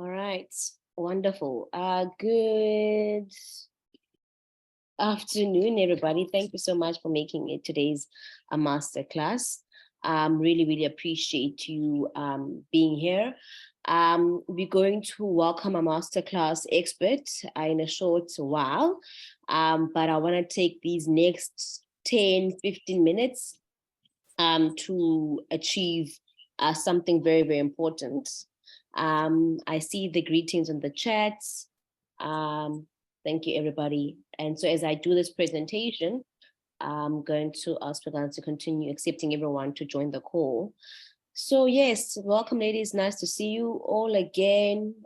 All right, wonderful. Good afternoon, everybody. Thank you so much for making it today's master class. Really, really appreciate you being here. We're going to welcome a masterclass expert in a short while, but I want to take these next 10, 15 minutes to achieve something very, very important. I see the greetings in the chats. Thank you, everybody. And so as I do this presentation, I'm going to ask Pragan to continue accepting everyone to join the call. So yes, welcome, ladies. Nice to see you all again.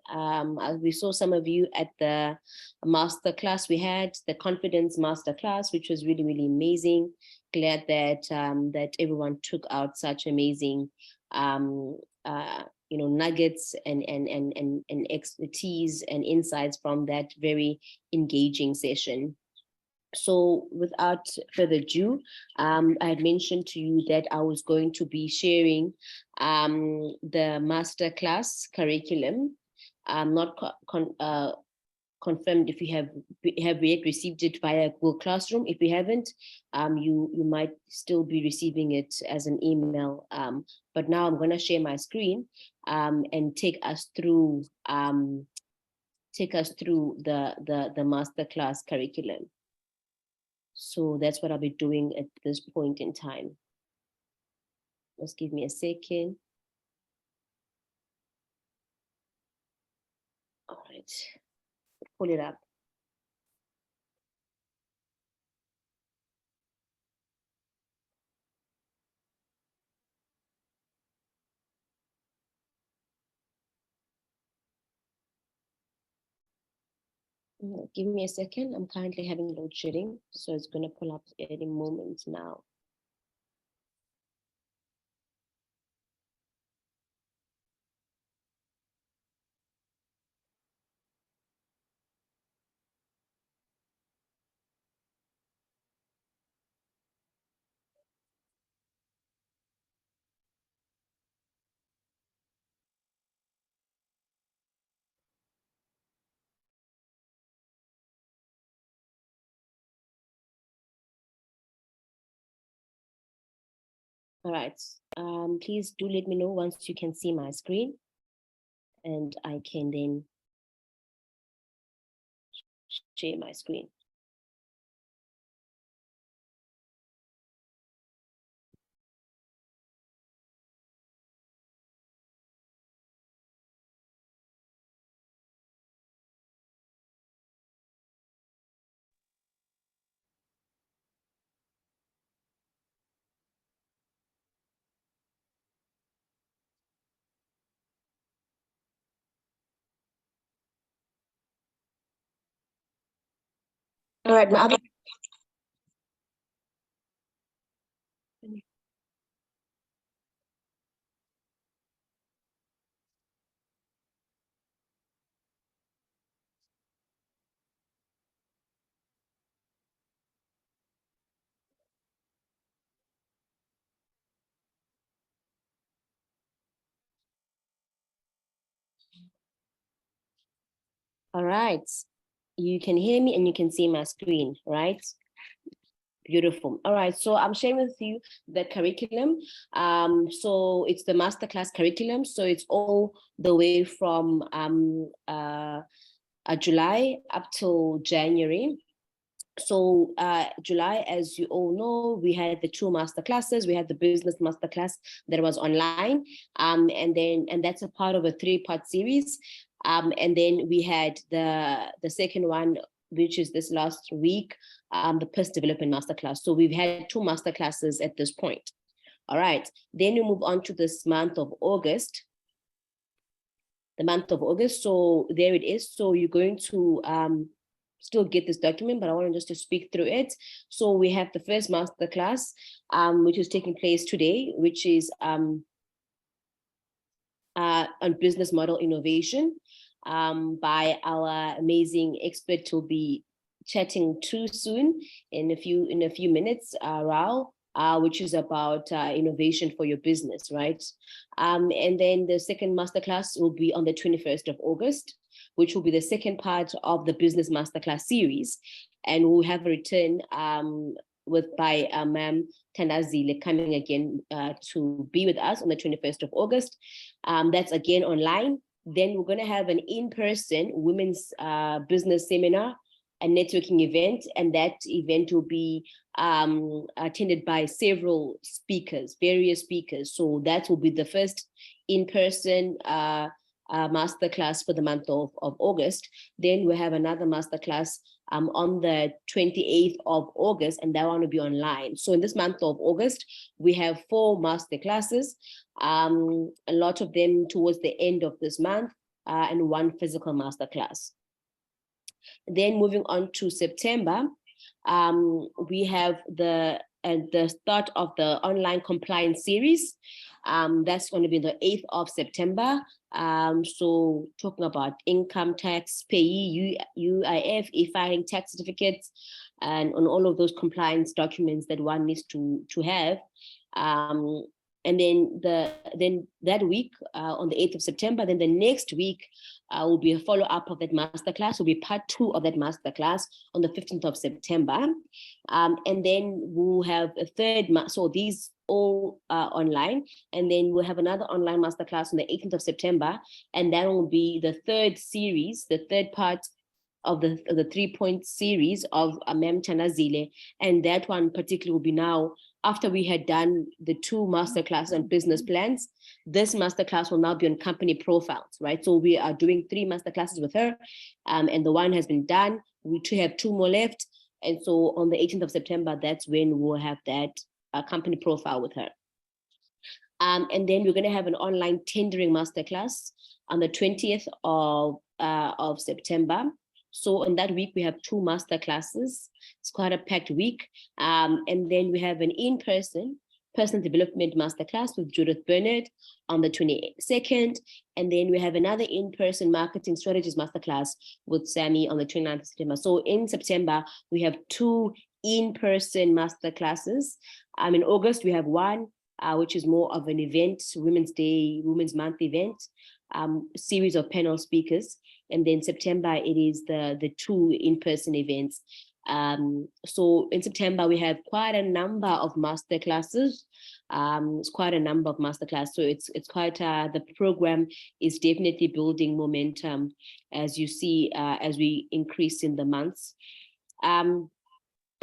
We saw some of you at the master class. We had the confidence master class, which was really, really amazing. Glad that that everyone took out such amazing nuggets and expertise and insights from that very engaging session. So without further ado, I had mentioned to you that I was going to be sharing the masterclass curriculum. I'm not confirmed if you have yet received it via Google Classroom. If you haven't, you might still be receiving it as an email. But now I'm going to share my screen and take us through the masterclass curriculum. So that's what I'll be doing at this point in time. Just give me a second. All right, pull it up. Give me a second. I'm currently having load shedding, so it's going to pull up any moment now. All right. Please do let me know once you can see my screen, and I can then share my screen. All right, my other. All right. You can hear me and you can see my screen, right? Beautiful. All right, so I'm sharing with you the curriculum. So it's the masterclass curriculum. So it's all the way from July up till January. So July, as you all know, we had the two master classes. We had the business masterclass that was online, and that's a part of a 3-part series. And then we had the second one, which is this last week, the Personal Development Masterclass. So we've had 2 masterclasses at this point. All right, then we move on to this month of August. The month of August. So there it is. So you're going to still get this document, but I want just to speak through it. So we have the first masterclass, which is taking place today, which is on business model innovation by our amazing expert who'll be chatting too soon in a few minutes, Raul. which is about innovation for your business, right? And then the second masterclass will be on the 21st of August, which will be the second part of the business masterclass series. And we'll have a return by Ma'am Tanazile coming again to be with us on the 21st of August. That's again online. Then we're going to have an in-person women's business seminar and networking event, and that event will be attended by several speakers, various speakers. So that will be the first in-person masterclass for the month of August. Then we have another masterclass on the 28th of August, and that one will be online. So in this month of August, we have 4 masterclasses, a lot of them towards the end of this month, and 1 physical masterclass. Then moving on to September, we have the start of the online compliance series. That's going to be the 8th of September. So talking about income tax, payee, UIF, e-filing tax certificates, and on all of those compliance documents that one needs to have. And then that week, on the 8th of September, then the next week will be a follow-up of that masterclass, will be part 2 of that masterclass on the 15th of September. And then we'll have a third, so these all online, and then we'll have another online masterclass on the 18th of September, and that will be the third series, the third part of the 3-point series of Mem Tanazile, and that one particularly will be now after we had done the 2 masterclass on business plans. This masterclass will now be on company profiles, right? So we are doing 3 masterclasses with her, and the one has been done. We have 2 more left, and so on the 18th of September, that's when we'll have that company profile with her. And then we're going to have an online tendering masterclass on the 20th of September. So in that week, we have 2 masterclasses. It's quite a packed week. And then we have an in-person personal development masterclass with Judith Bernard on the 22nd. And then we have another in-person marketing strategies masterclass with Sammy on the 29th of September. So in September, we have 2 in-person masterclasses. In August, we have 1, which is more of an event, Women's Day, Women's Month event, series of panel speakers. And then September, it is the 2 in-person events. So in September, we have quite a number of masterclasses. It's quite a number of masterclasses. So it's quite, the program is definitely building momentum, as you see, as we increase in the months.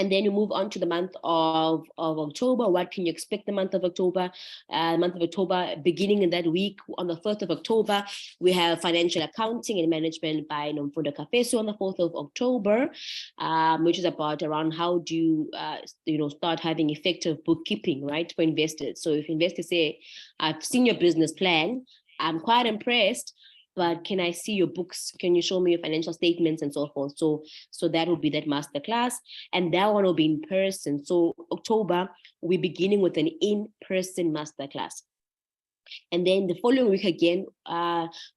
And then you move on to the month of October. What can you expect the month of October? Month of October, beginning in that week, on the 4th of October, we have financial accounting and management by Nomfundo Kafesu on the 4th of October, which is about around how do you, start having effective bookkeeping, right, for investors. So if investors say, I've seen your business plan, I'm quite impressed, but can I see your books? Can you show me your financial statements and so forth? So that will be that masterclass, and that one will be in person. So October, we're beginning with an in-person masterclass. And then the following week again,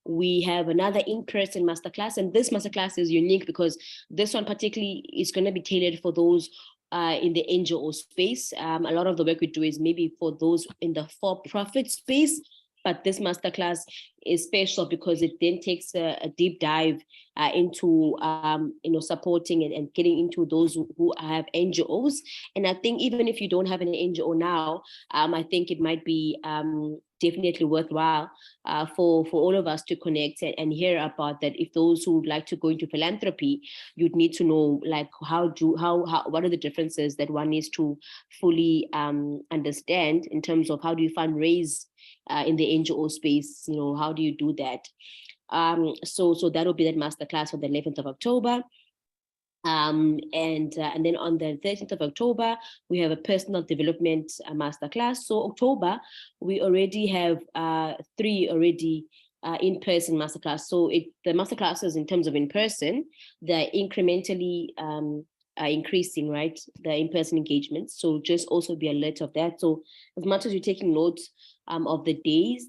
we have another in-person masterclass. And this masterclass is unique because this one particularly is going to be tailored for those in the NGO space. A lot of the work we do is maybe for those in the for-profit space. But this masterclass is special because it then takes a deep dive into supporting and getting into those who have NGOs. And I think even if you don't have an NGO now, I think it might be definitely worthwhile for all of us to connect and hear about that. If those who would like to go into philanthropy, you'd need to know like what are the differences that one needs to fully understand in terms of how do you fundraise in the NGO space, how do you do that? So that will be that masterclass for the 11th of October. And then on the 13th of October, we have a personal development masterclass. So October, we already have 3 already in-person masterclass. So the masterclasses in terms of in-person, they're incrementally increasing, right? The in-person engagement. So just also be alert of that. So as much as you're taking notes of the dates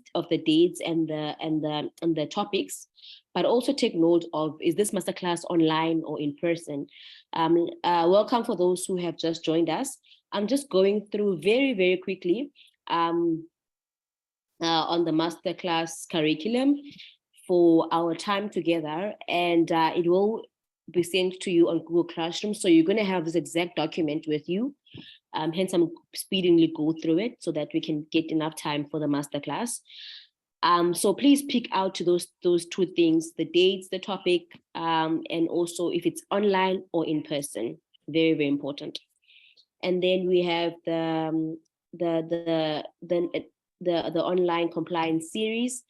and the topics, but also take note of, is this masterclass online or in person? Welcome for those who have just joined us. I'm just going through very, very quickly on the masterclass curriculum for our time together, and it will be sent to you on Google Classroom. So you're going to have this exact document with you. Hence, I'm speedily go through it so that we can get enough time for the masterclass. So please pick out those two things: the dates, the topic, and also if it's online or in person. Very, very important. And then we have the online compliance series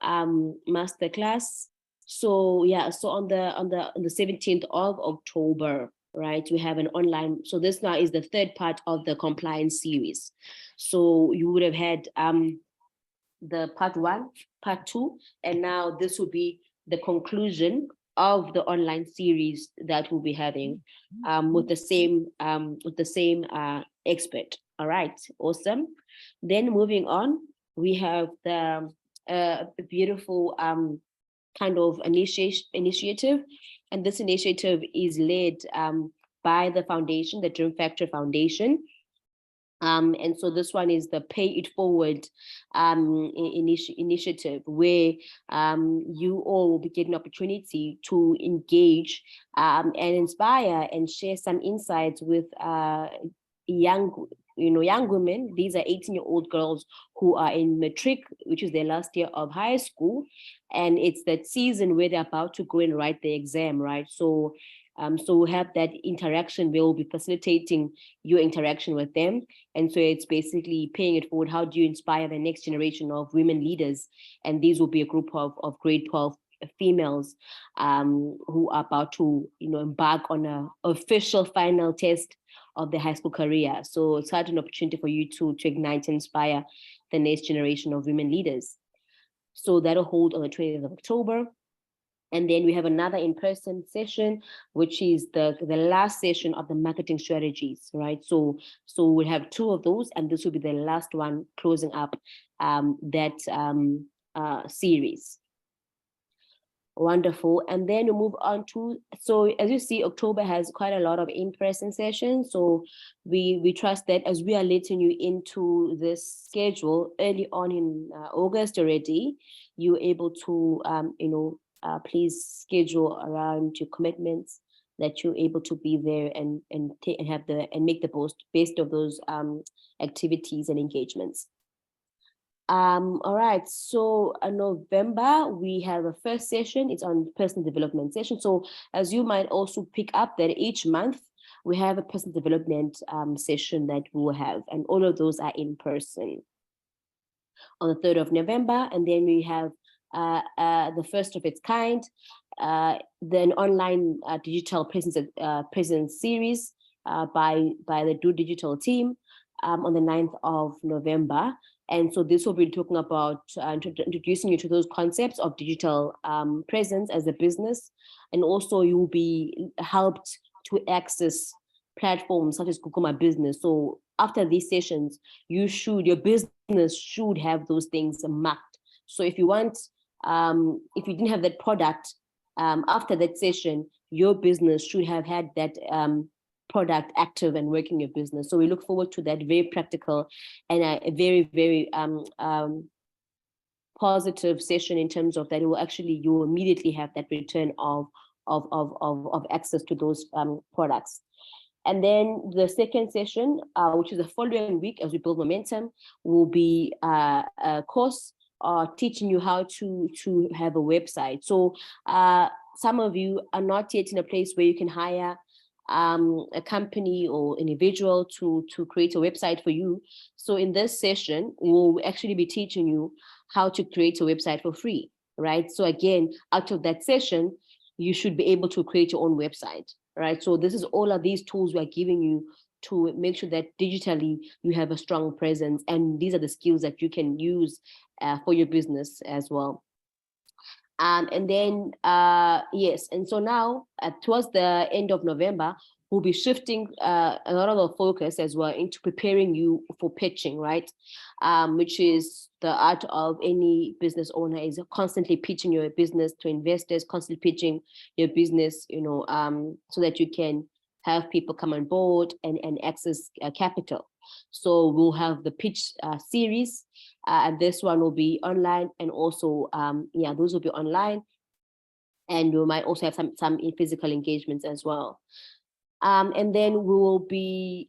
masterclass. So yeah, so on the 17th of October, right, we have an online. So this now is the third part of the compliance series. So you would have had the part 1, part 2, and now this will be the conclusion of the online series that we'll be having with the same expert. All right, awesome. Then moving on, we have the beautiful kind of initiative, and this initiative is led by the foundation, the Dream Factor Foundation. And so this one is the Pay It Forward initiative, where you all will be getting an opportunity to engage and inspire and share some insights with young women. These are 18-year-old girls who are in matric, which is their last year of high school, and it's that season where they're about to go and write the exam, right? So we'll have that interaction. We'll be facilitating your interaction with them. And so it's basically paying it forward. How do you inspire the next generation of women leaders? And these will be a group of grade 12 females who are about to embark on an official final test of their high school career. So it's such an opportunity for you to ignite and inspire the next generation of women leaders. So that'll hold on the 20th of October. And then we have another in-person session, which is the last session of the marketing strategies, right? So we'll have 2 of those, and this will be the last one closing up that series. Wonderful. And then we move on to, so as you see, October has quite a lot of in-person sessions. So we trust that as we are letting you into this schedule early on in August already, you're able to, please schedule around your commitments, that you're able to be there and make the best of those activities and engagements. All right, so in November, we have a first session. It's on personal development session. So as you might also pick up that each month, we have a personal development session that we will have, and all of those are in person on the 3rd of November. And then we have the first of its kind, then online digital presence series by the Do Digital team on the 9th of November. And so this will be talking about introducing you to those concepts of digital presence as a business. And also you will be helped to access platforms such as Google My Business. So after these sessions, your business should have those things marked. So if you want, if you didn't have that product after that session, your business should have had that product active and working your business. So we look forward to that very practical and a very, very positive session in terms of that it will actually, you will immediately have that return of access to those products. And then the second session, which is the following week as we build momentum, will be a course teaching you how to have a website. So some of you are not yet in a place where you can hire a company or individual to create a website for you. So in this session, we'll actually be teaching you how to create a website for free, right? So again, out of that session, you should be able to create your own website, right? So this is all of these tools we're giving you to make sure that digitally you have a strong presence. And these are the skills that you can use for your business as well. And then, yes, and so now towards the end of November, we'll be shifting a lot of the focus as well into preparing you for pitching, right? Which is the art of any business owner, is constantly pitching your business to investors, constantly pitching your business, so that you can have people come on board and access capital. So we'll have the pitch series, and this one will be online, and also those will be online, and we might also have some physical engagements as well. And then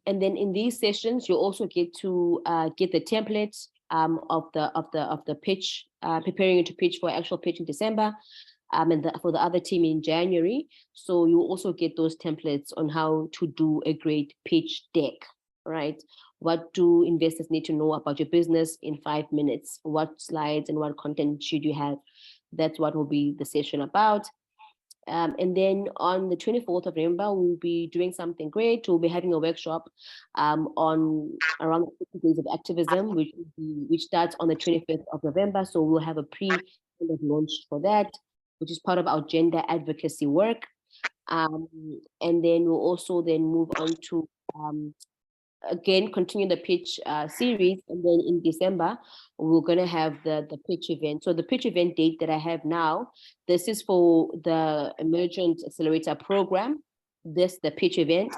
in these sessions, you also get to get the templates of the pitch, preparing you to pitch for actual pitch in December, and for the other team in January. So you also get those templates on how to do a great pitch deck, right? What do investors need to know about your business in 5 minutes? What slides and what content should you have? That's what will be the session about. And then on the 24th of November, we'll be doing something great. We'll be having a workshop on around 50 days of activism, which starts on the 25th of November. So we'll have a launch for that, which is part of our gender advocacy work. And then we'll also then move on to again continue the pitch series, and then in December we're going to have the pitch event. So the pitch event date that I have now, this is for the Emergent Accelerator program. The pitch event.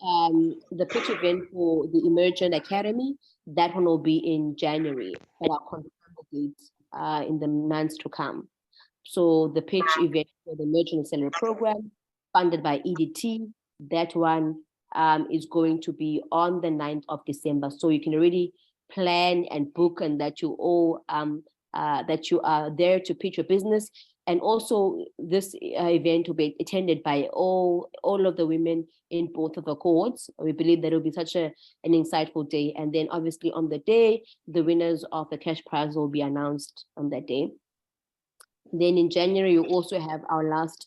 The pitch event for the Emergent Academy, that one will be in January, but I'll confirm the date in the months to come. So the pitch event for the Emergent Accelerator program, funded by EDT, that one is going to be on the 9th of December. So you can already plan and book, and that you all that you are there to pitch your business. And also this event will be attended by all of the women in both of the cohorts. We believe that it will be such an insightful day. And then obviously on the day, the winners of the cash prize will be announced on that day. Then in January, you also have our last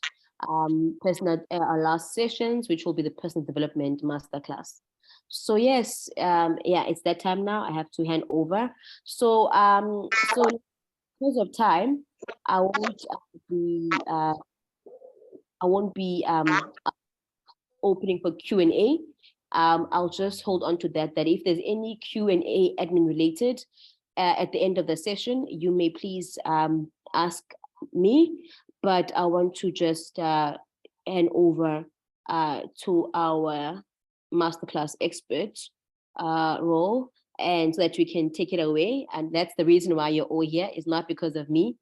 our last sessions, which will be the personal development masterclass. So yes, it's that time now. I have to hand over. So because of time, I won't be opening for Q&A. I'll just hold on to that if there's any Q&A admin related at the end of the session, you may please ask me, but I want to just hand over to our masterclass expert, Raul, and so that we can take it away. And that's the reason why you're all here. It's not because of me,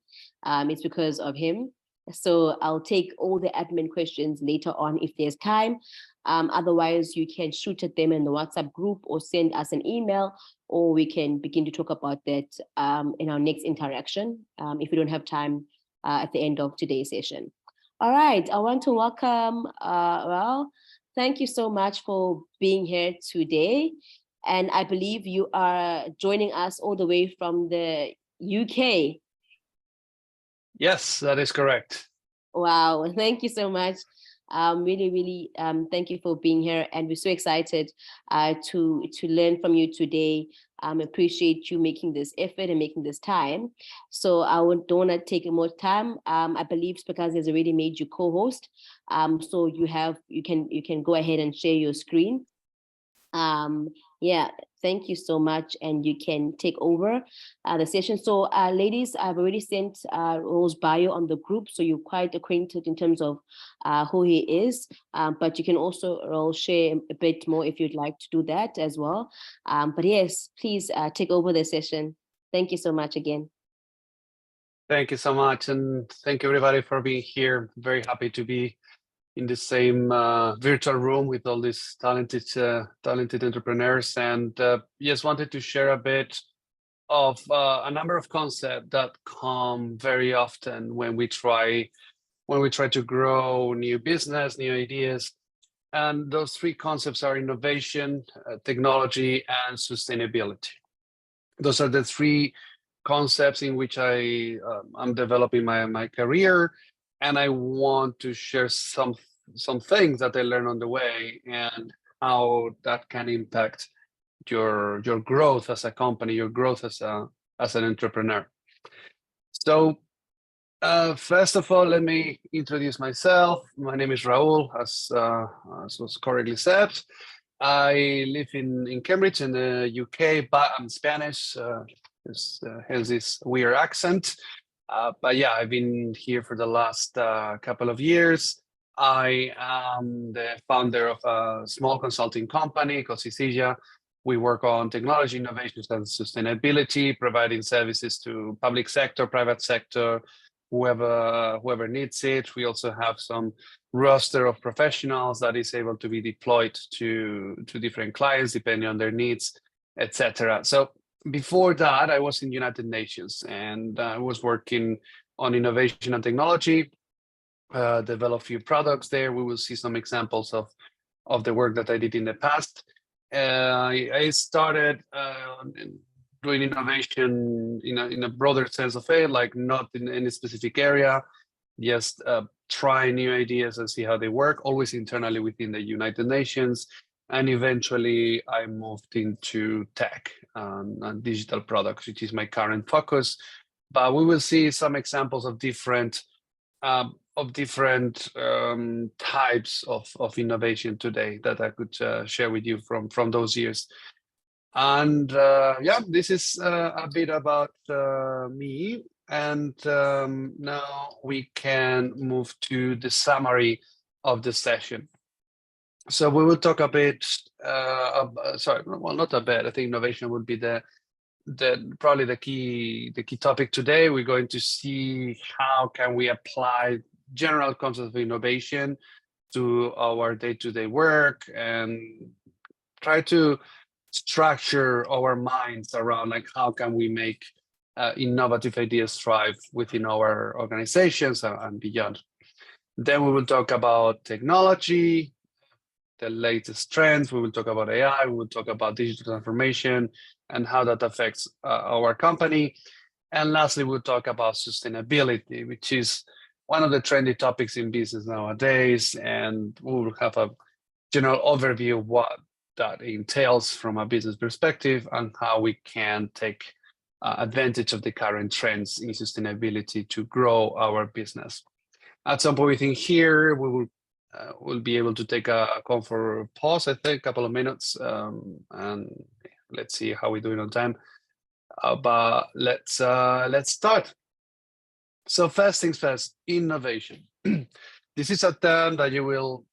it's because of him. So I'll take all the admin questions later on if there's time. Otherwise, you can shoot at them in the WhatsApp group or send us an email, or we can begin to talk about that in our next interaction if we don't have time at the end of today's session. All right, I want to welcome Raul. Thank you so much for being here today. And I believe you are joining us all the way from the UK. Yes, that is correct. Wow, thank you so much. Really, thank you for being here, and we're so excited to learn from you today. Appreciate you making this effort and making this time. So I don't want to take more time. I believe Spakazi has already made you co-host. So you can go ahead and share your screen. Thank you so much, and you can take over the session. So ladies, I've already sent Raul's bio on the group, so you're quite acquainted in terms of who he is, but you can also, Raul, share a bit more if you'd like to do that as well. But yes, please take over the session. Thank you so much again. Thank you so much, and thank you everybody for being here. Very happy to be in the same virtual room with all these talented entrepreneurs, and just wanted to share a bit of a number of concepts that come very often when we try to grow new business, new ideas. And those three concepts are innovation, technology, and sustainability. Those are the three concepts in which I'm developing my career. And I want to share some things that I learned on the way and how that can impact your growth as a company, your growth as an entrepreneur. So first of all, let me introduce myself. My name is Raul, as was correctly said. I live in Cambridge in the UK, but I'm Spanish, hence this weird accent. But yeah, I've been here for the last couple of years. I am the founder of a small consulting company called Cecilia. We work on technology innovations and sustainability, providing services to public sector, private sector, whoever needs it. We also have some roster of professionals that is able to be deployed to different clients depending on their needs, etc. So before that, I was in United Nations and I was working on innovation and technology, develop a few products there. We will see some examples of the work that I did in the past. I started doing innovation in a broader sense of it, like not in any specific area, just try new ideas and see how they work, always internally within the United Nations. And eventually I moved into tech and digital products, which is my current focus. But we will see some examples of different types of innovation today that I could share with you from those years. And yeah, this is a bit about me. And now we can move to the summary of the session. So we will talk a bit, sorry, well, not a bit. I think innovation would be probably the key topic today. We're going to see how can we apply general concepts of innovation to our day-to-day work and try to structure our minds around like how can we make innovative ideas thrive within our organizations and beyond. Then we will talk about technology, the latest trends. We will talk about AI. We will talk about digital transformation and how that affects our company. And lastly, we'll talk about sustainability, which is one of the trendy topics in business nowadays. And we will have a general overview of what that entails from a business perspective and how we can take advantage of the current trends in sustainability to grow our business. At some point within here, we will we'll be able to take a comfort pause, I think, a couple of minutes, and let's see how we're doing on time. But let's start. So first things first, innovation. This is a term that you will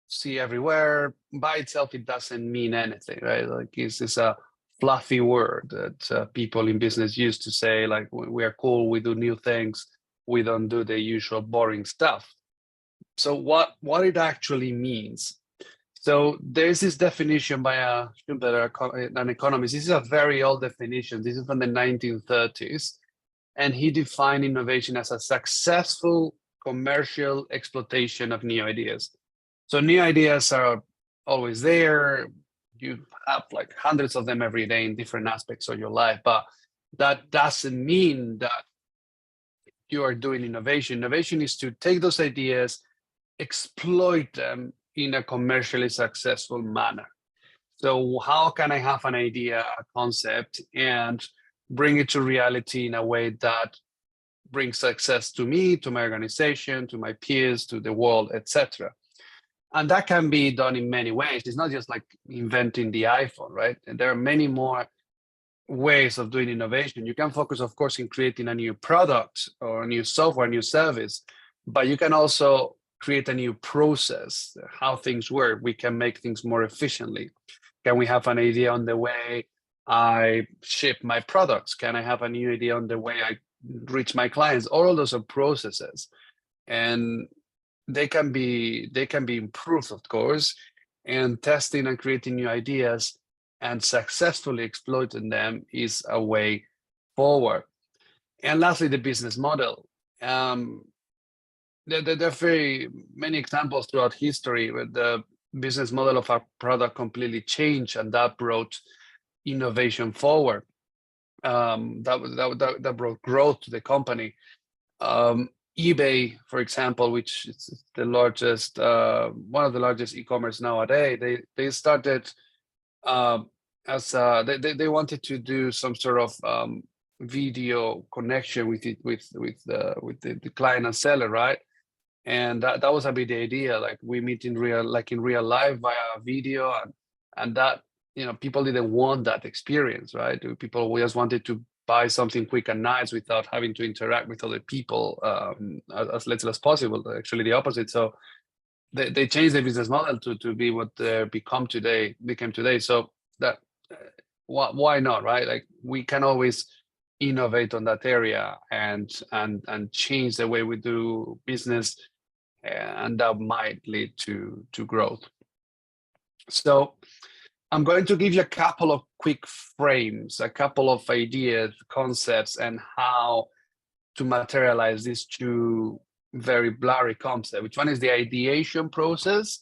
see everywhere. By itself, it doesn't mean anything, right? Like it's a fluffy word that people in business use to say, like, we are cool, we do new things, we don't do the usual boring stuff. So what it actually means. So there's this definition by an economist. This is a very old definition. This is from the 1930s. And he defined innovation as a successful commercial exploitation of new ideas. So new ideas are always there. You have like hundreds of them every day in different aspects of your life, but that doesn't mean that you are doing innovation. Innovation is to take those ideas, exploit them in a commercially successful manner. So how can I have an idea, a concept, and bring it to reality in a way that brings success to me, to my organization, to my peers, to the world, etc. And that can be done in many ways. It's not just like inventing the iPhone, right? And there are many more ways of doing innovation. You can focus, of course, in creating a new product or a new software, new service, but you can also create a new process, how things work. We can make things more efficiently. Can we have an idea on the way I ship my products? Can I have a new idea on the way I reach my clients? All of those are processes, and they can be improved, of course. And testing and creating new ideas and successfully exploiting them is a way forward. And lastly, the business model. There are very many examples throughout history where the business model of a product completely changed, and that brought innovation forward. That brought growth to the company. eBay, for example, which is the largest, one of the largest e-commerce nowadays, they started as they wanted to do some sort of video connection with the client and seller, right? And that was a bit the idea. Like we meet in real life via video, and that, you know, people didn't want that experience, right? People just wanted to buy something quick and nice without having to interact with other people as little as possible. Actually, the opposite. So they changed the business model to be what they became today. So that why not, right? Like we can always innovate on that area and change the way we do business, and that might lead to growth. So I'm going to give you a couple of quick frames, a couple of ideas, concepts, and how to materialize these two very blurry concepts. Which one is the ideation process,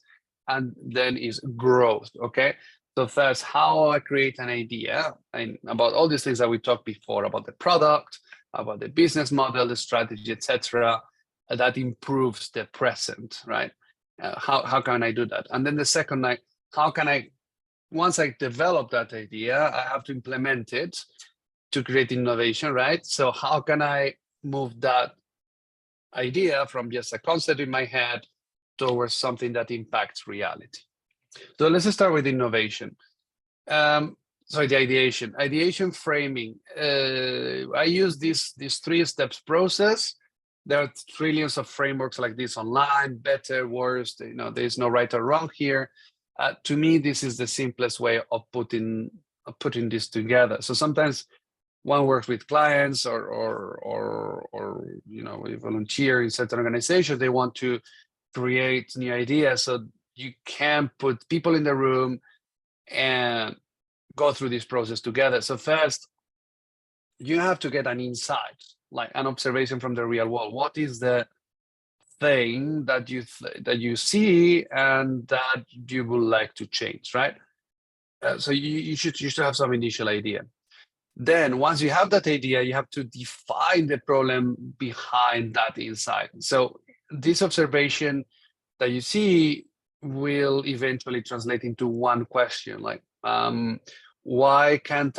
and then is growth, okay? So first, how I create an idea, and about all these things that we talked before, about the product, about the business model, the strategy, etc., that improves the present, right? How can I do that? And then the second, like, how can I, once I develop that idea, I have to implement it to create innovation, right? So how can I move that idea from just a concept in my head towards something that impacts reality? So let's start with innovation. Sorry, the ideation framing. I use this 3 steps process. There are trillions of frameworks like this online, better, worse, there's no right or wrong here. To me, this is the simplest way of putting this together. So sometimes one works with clients or we volunteer in certain organizations. They want to create new ideas, so you can put people in the room and go through this process together. So first, you have to get an insight, like an observation from the real world. What is the thing that you see and that you would like to change, right? So you should have some initial idea. Then once you have that idea, you have to define the problem behind that insight. So this observation that you see will eventually translate into one question, like, why can't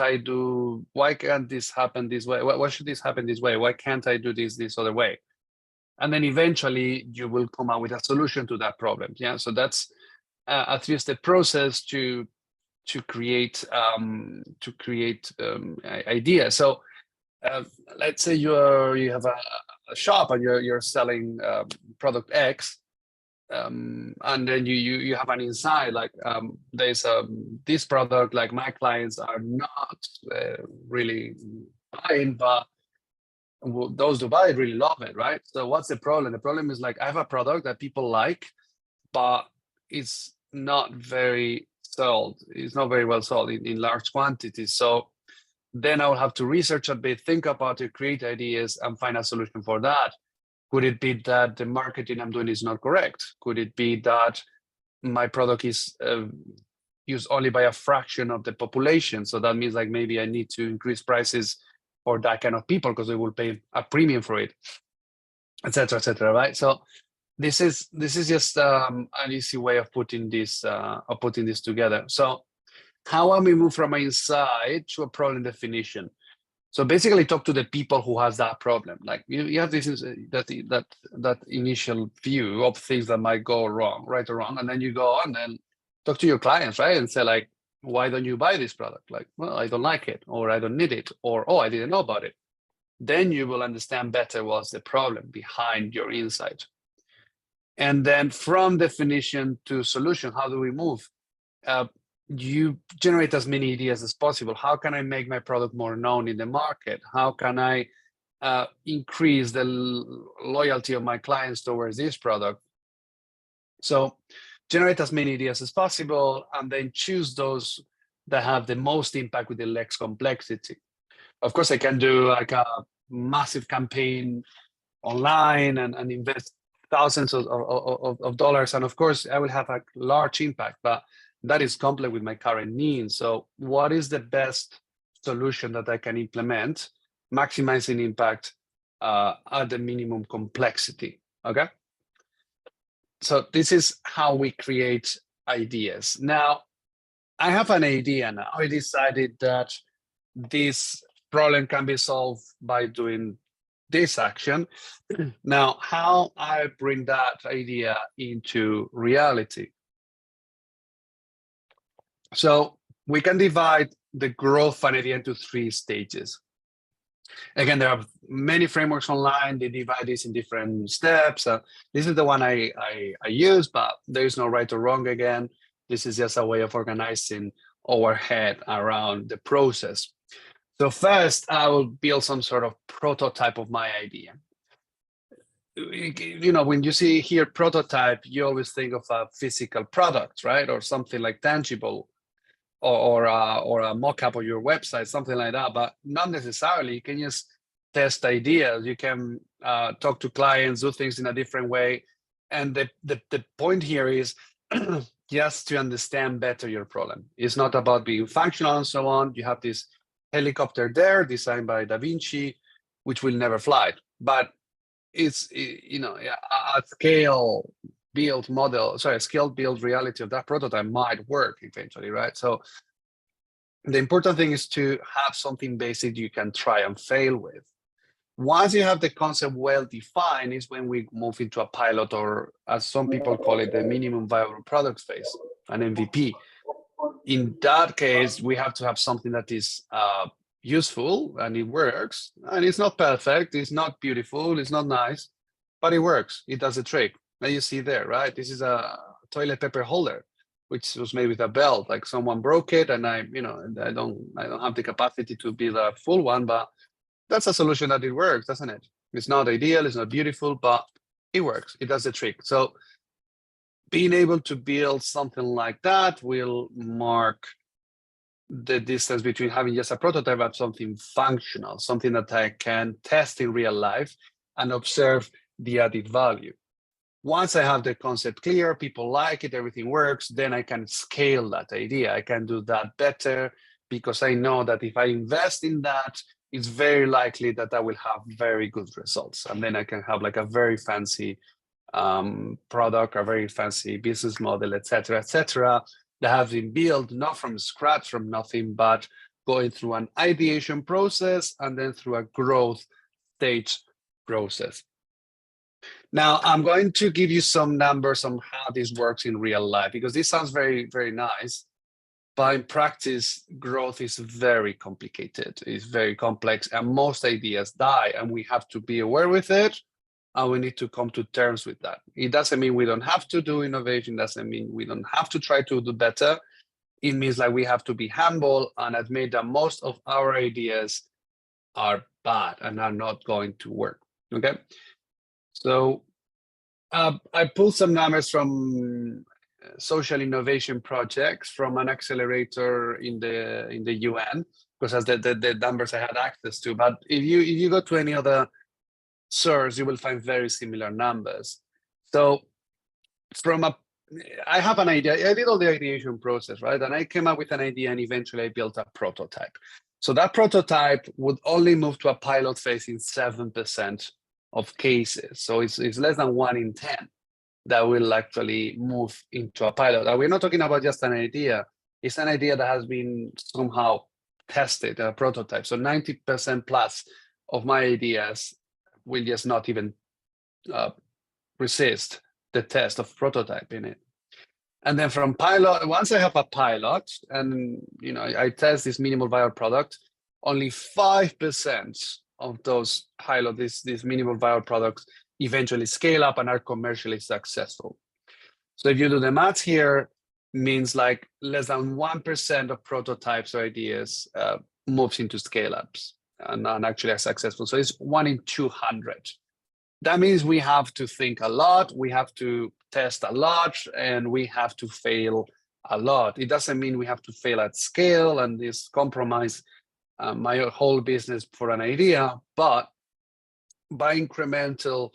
this happen this way? Why should this happen this way? Why can't I do this other way? And then eventually you will come up with a solution to that problem. Yeah, so that's a 3-step process to create ideas. So let's say you have a shop and you're selling product X, and then you have an insight, like, there's this product, like, my clients are not really buying, but those who buy it really love it, right? So what's the problem? The problem is, like, I have a product that people like, but it's not very sold. It's not very well sold in large quantities. So then I will have to research a bit, think about it, create ideas, and find a solution for that. Could it be that the marketing I'm doing is not correct? Could it be that my product is used only by a fraction of the population? So that means, like, maybe I need to increase prices for that kind of people because they will pay a premium for it, etc., right? So this is just an easy way of putting this together. So how am we move from an insight to a problem definition? So basically, talk to the people who has that problem. Like, you have this that initial view of things that might go wrong, right or wrong, and then you go on and talk to your clients, right, and say, like, why don't you buy this product? Like, well, I don't like it, or I don't need it, or, oh, I didn't know about it. Then you will understand better what's the problem behind your insight. And then from definition to solution, how do we move? You generate as many ideas as possible. How can I make my product more known in the market? How can I increase the loyalty of my clients towards this product? So generate as many ideas as possible, and then choose those that have the most impact with the less complexity. Of course, I can do like a massive campaign online and invest thousands of dollars, and of course I will have a large impact, but that is complex with my current needs. So what is the best solution that I can implement, maximizing impact at the minimum complexity? Okay, so this is how we create ideas. Now I have an idea. Now I decided that this problem can be solved by doing this action. Now, how I bring that idea into reality? So we can divide the growth of an idea into 3 stages. Again, there are many frameworks online. They divide this in different steps. This is the one I use, but there is no right or wrong again. This is just a way of organizing our head around the process. So first, I will build some sort of prototype of my idea. You know, when you see here prototype, you always think of a physical product, right? Or something like tangible, or a mock-up of your website, something like that, but not necessarily. You can just test ideas. You can talk to clients, do things in a different way. And the point here is just to understand better your problem. It's not about being functional and so on. You have this helicopter there designed by Da Vinci, which will never fly, but it's, you know, a scale build model, sorry, a scale build reality of that prototype might work eventually, right? So the important thing is to have something basic you can try and fail with. Once you have the concept well defined is when we move into a pilot, or as some people call it, the minimum viable product phase, an MVP. In that case, we have to have something that is useful and it works, and it's not perfect, it's not beautiful, it's not nice, but it works, it does the trick. Now you see there, right? This is a toilet paper holder, which was made with a belt. Like someone broke it, and I don't have the capacity to build a full one, but that's a solution that it works, doesn't it? It's not ideal, it's not beautiful, but it works, it does the trick. So being able to build something like that will mark the distance between having just a prototype and something functional, something that I can test in real life and observe the added value. Once I have the concept clear, people like it, everything works, then I can scale that idea. I can do that better because I know that if I invest in that, it's very likely that I will have very good results. And then I can have like a very fancy product, a very fancy business model, etc., that have been built not from scratch, from nothing, but going through an ideation process and then through a growth stage process. Now, I'm going to give you some numbers on how this works in real life, because this sounds very, very nice, but in practice, growth is very complicated. It's very complex, and most ideas die, and we have to be aware with it, and we need to come to terms with that. It doesn't mean we don't have to do innovation, doesn't mean we don't have to try to do better. It means like we have to be humble and admit that most of our ideas are bad and are not going to work, okay? So I pulled some numbers from social innovation projects from an accelerator in the UN, because that's the numbers I had access to. But if you go to any other source, you will find very similar numbers. So I have an idea. I did all the ideation process, right? And I came up with an idea, and eventually I built a prototype. So that prototype would only move to a pilot phase in 7% of cases. So it's less than 1 in 10 that will actually move into a pilot. And we're not talking about just an idea. It's an idea that has been somehow tested, a prototype. So 90% plus of my ideas will just not even resist the test of prototyping it. And then from pilot, once I have a pilot and I test this minimal viable product, only 5% of those pilot, these minimal viable products eventually scale up and are commercially successful. So if you do the math here, means like less than 1% of prototypes or ideas moves into scale-ups and actually are successful. So it's 1 in 200. That means we have to think a lot, we have to test a lot, and we have to fail a lot. It doesn't mean we have to fail at scale and this compromise my whole business for an idea, but by incremental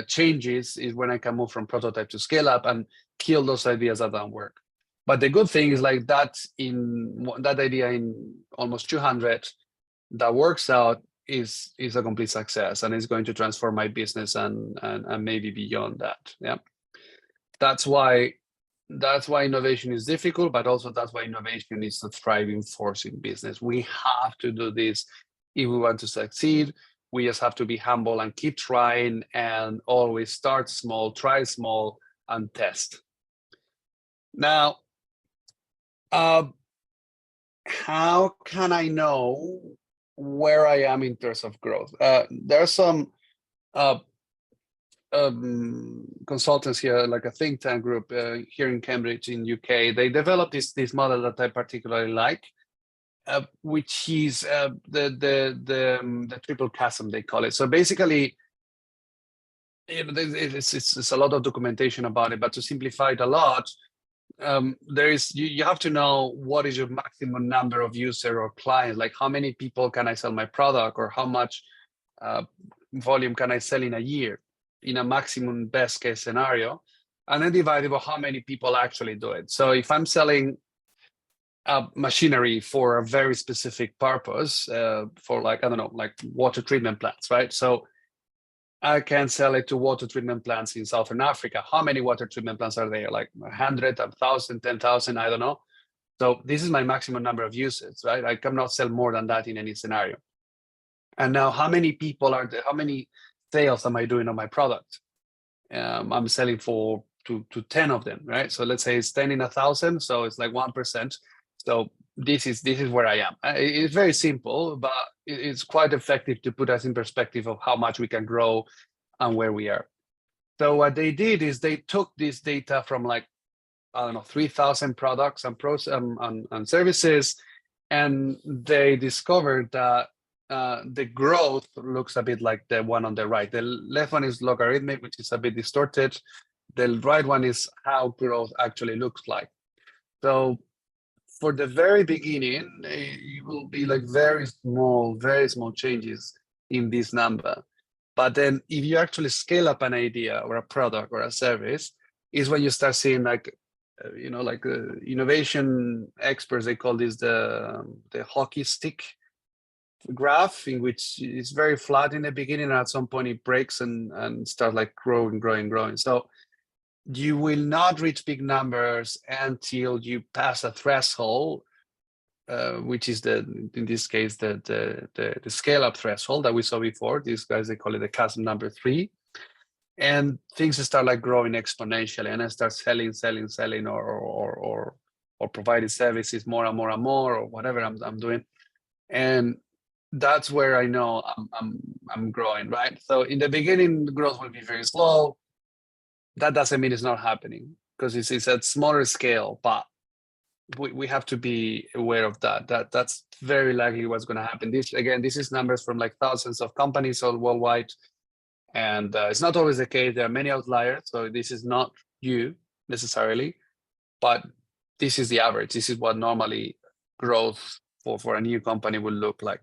changes is when I can move from prototype to scale up and kill those ideas that don't work. But the good thing is like that idea in almost 200 that works out is a complete success, and it's going to transform my business and maybe beyond that. Yeah, that's why innovation is difficult, but also that's why innovation is the thriving force in business. We have to do this if we want to succeed. We just have to be humble and keep trying, and always start small, try small, and test. Now, how can I know where I am in terms of growth? There are some consultants here, like a think tank group here in Cambridge in UK. They developed this model that I particularly like, which is the triple chasm, they call it. So basically, it's a lot of documentation about it, but to simplify it a lot, there is you have to know what is your maximum number of user or clients, like how many people can I sell my product, or how much volume can I sell in a year in a maximum best case scenario, and then divided by how many people actually do it. So if I'm selling machinery for a very specific purpose, for like, I don't know, like water treatment plants, right? So I can sell it to water treatment plants in Southern Africa. How many water treatment plants are there? Like 100, 1,000, 10,000, I don't know. So this is my maximum number of users, right? I cannot sell more than that in any scenario. And now how many people are there? How many sales am I doing on my product? I'm selling to 10 of them, right? So let's say it's 10 in 1,000, so it's like 1%. So this is where I am. It's very simple, but it's quite effective to put us in perspective of how much we can grow and where we are. So what they did is they took this data from like, I don't know, 3,000 products and services, and they discovered that the growth looks a bit like the one on the right. The left one is logarithmic, which is a bit distorted. The right one is how growth actually looks like. So for the very beginning, it will be like very small changes in this number. But then if you actually scale up an idea or a product or a service, is when you start seeing like, like innovation experts, they call this the hockey stick graph, in which it's very flat in the beginning, and at some point it breaks and start like growing. So you will not reach big numbers until you pass a threshold, which is in this case the scale up threshold that we saw before. These guys, they call it the chasm number 3, and things start like growing exponentially, and I start selling or providing services more and more or whatever I'm doing, and that's where I know I'm growing, right? So in the beginning, the growth will be very slow. That doesn't mean it's not happening, because it's at smaller scale, but we have to be aware of that's very likely what's going to happen. This is numbers from like thousands of companies all worldwide, and it's not always the case. There are many outliers, so this is not you necessarily, but this is the average. This is what normally growth for a new company will look like.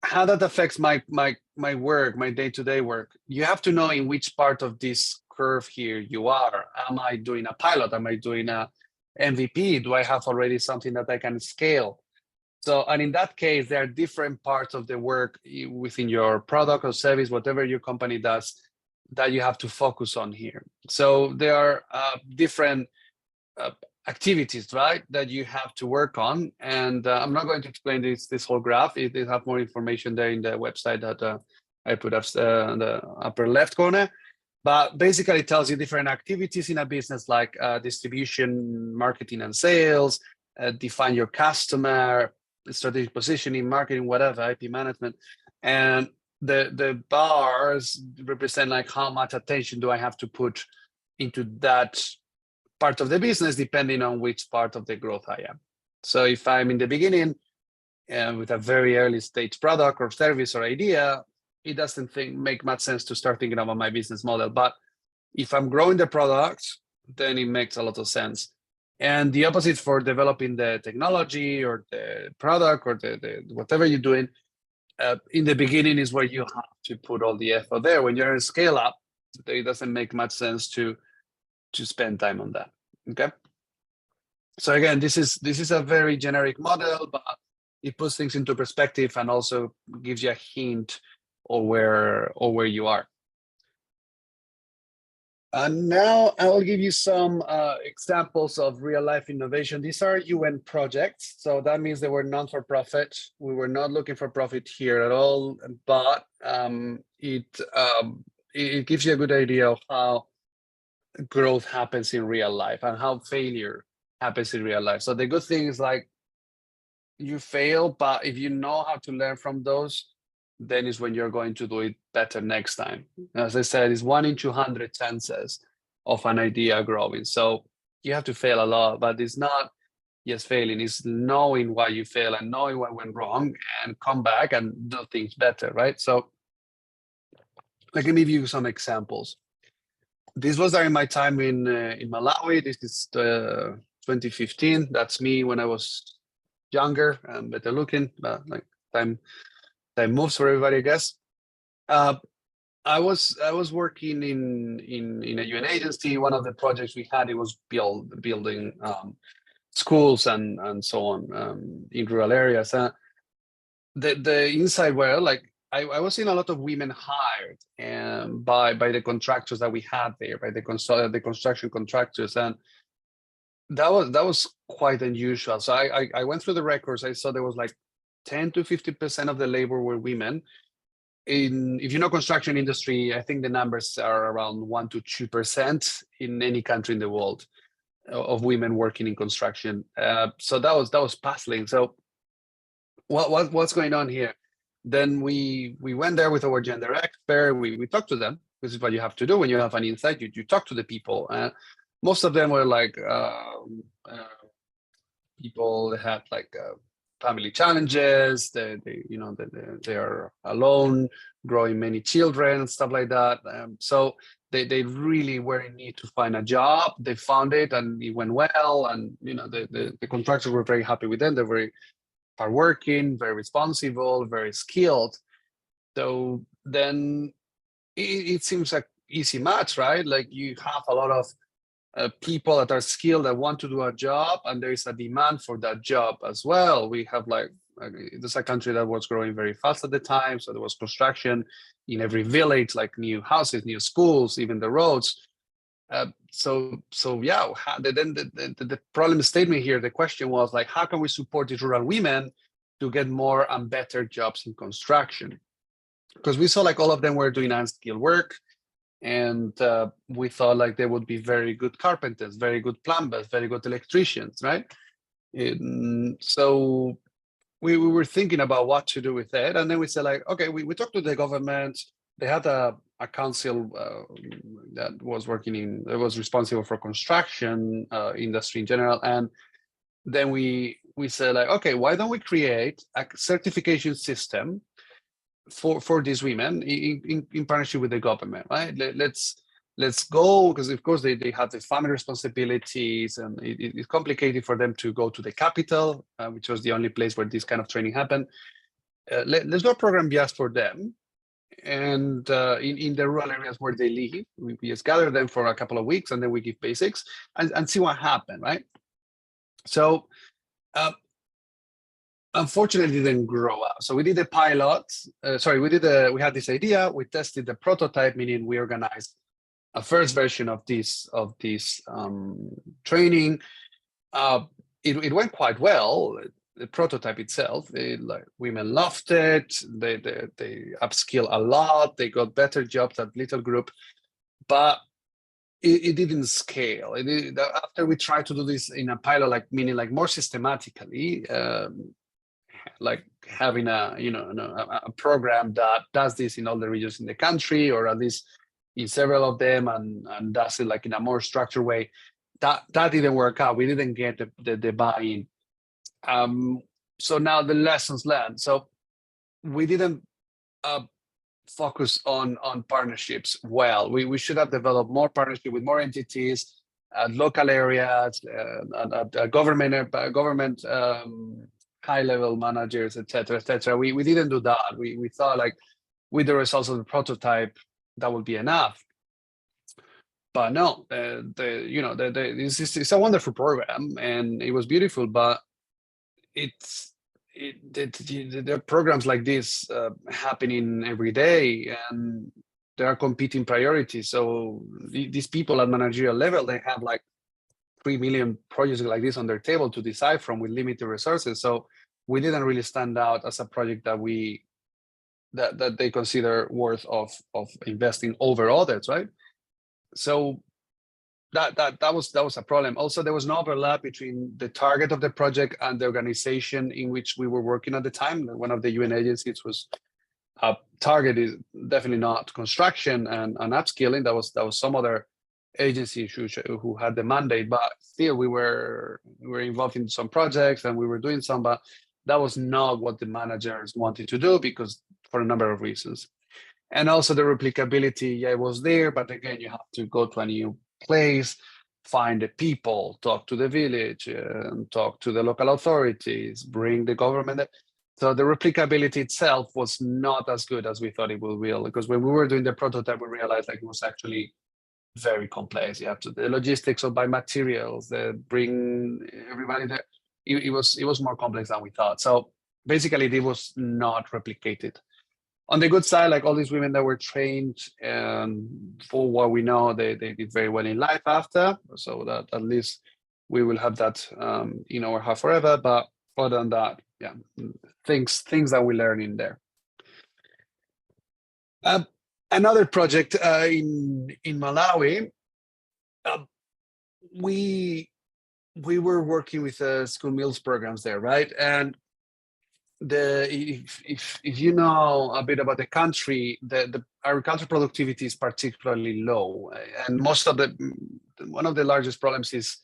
How that affects my work, my day-to-day work. You have to know in which part of this curve here you are. Am I doing a pilot? Am I doing a MVP? Do I have already something that I can scale? So, and in that case, there are different parts of the work within your product or service, whatever your company does, that you have to focus on here. So there are different activities, right, that you have to work on. And I'm not going to explain this whole graph. It have more information there in the website that I put up in the upper left corner. But basically, it tells you different activities in a business, like distribution, marketing, and sales, define your customer, strategic positioning, marketing, whatever, IP management. And the bars represent like how much attention do I have to put into that part of the business, depending on which part of the growth I am. So if I'm in the beginning with a very early stage product or service or idea, it doesn't make much sense to start thinking about my business model. But if I'm growing the product, then it makes a lot of sense. And the opposite for developing the technology or the product or the whatever you're doing, in the beginning is where you have to put all the effort there. When you're in scale up, it doesn't make much sense to spend time on that. Okay. So again, this is a very generic model, but it puts things into perspective and also gives you a hint of where you are. And now I will give you some examples of real life innovation. These are UN projects, so that means they were non-for-profit. We were not looking for profit here at all, but it gives you a good idea of how growth happens in real life and how failure happens in real life. So the good thing is like you fail, but if you know how to learn from those, then is when you're going to do it better next time. As I said, it's 1 in 200 chances of an idea growing. So you have to fail a lot, but it's not just failing, it's knowing why you fail and knowing what went wrong and come back and do things better, right? So I can give you some examples. This was during my time in Malawi. This is 2015. That's me when I was younger and better looking, but like time moves for everybody, I guess. I was working in a UN agency. One of the projects we had, it was building schools and so on in rural areas. The inside were like I was seeing a lot of women hired by the contractors that we had there, by the construction contractors, and that was quite unusual. So I went through the records. I saw there was like 10 to 50% of the labor were women. If you know construction industry, I think the numbers are around 1 to 2% in any country in the world of women working in construction. So that was puzzling. So what's going on here? Then we went there with our gender expert. We talked to them. This is what you have to do when you have an insight. You talk to the people. Most of them were like people that had like family challenges. They are alone, growing many children, stuff like that. So they really were in need to find a job. They found it and it went well. And the contractors were very happy with them. They're very hardworking, very responsible, very skilled. So then it seems like easy match, right? Like you have a lot of people that are skilled that want to do a job, and there is a demand for that job as well. We have like there's a country that was growing very fast at the time, so there was construction in every village, like new houses, new schools, even the roads. So yeah, then the problem statement here, the question was like, how can we support these rural women to get more and better jobs in construction? Because we saw like all of them were doing unskilled work, and we thought like they would be very good carpenters, very good plumbers, very good electricians, right? So we were thinking about what to do with it, and then we said like, okay, we talked to the government. They had a council that was responsible for construction industry in general, and then we said like, okay, why don't we create a certification system for these women in partnership with the government, right? Let's go, because of course they have the family responsibilities, and it's complicated for them to go to the capital, which was the only place where this kind of training happened. Let's do a program just for them, and in the rural areas where they live, we just gather them for a couple of weeks, and then we give basics and see what happened, right? So unfortunately, it didn't grow up. So we did a pilot. We had this idea. We tested the prototype, meaning we organized a first version of this training. It went quite well. The prototype itself, women loved it. They upskill a lot. They got better jobs at little group, but it didn't scale. After we tried to do this in a pilot, like meaning like more systematically, like having a program that does this in all the regions in the country, or at least in several of them, and does it like in a more structured way. That didn't work out. We didn't get the buy-in. So now the lessons learned. So we didn't focus on partnerships well. We should have developed more partnership with more entities at local areas, at government high-level managers, etc., etc. We didn't do that. We thought like with the results of the prototype that would be enough. But no, it's a wonderful program and it was beautiful, but there are programs like this happening every day, and there are competing priorities. So these people at managerial level, they have like 3 million projects like this on their table to decide from with limited resources. So we didn't really stand out as a project that they consider worth of investing over others, right? So that was a problem. Also, there was no overlap between the target of the project and the organization in which we were working at the time. One of the UN agencies was target is definitely not construction and upskilling. That was some other agency who had the mandate, but still we were involved in some projects and we were doing some, but that was not what the managers wanted to do because for a number of reasons. And also the replicability, yeah, it was there, but again, you have to go to a new place, find the people, talk to the village, talk to the local authorities, bring the government. So the replicability itself was not as good as we thought it would be, because when we were doing the prototype, we realized like it was actually very complex. You have to the logistics of buy materials, bring everybody there. It was more complex than we thought. So basically, it was not replicated. On the good side, like all these women that were trained, for what we know, they did very well in life after. So that at least we will have that in our heart forever. But other than that, yeah, things that we learn in there. Another project in Malawi, we were working with school meals programs there, right? And if you know a bit about the country, the agricultural productivity is particularly low, and one of the largest problems is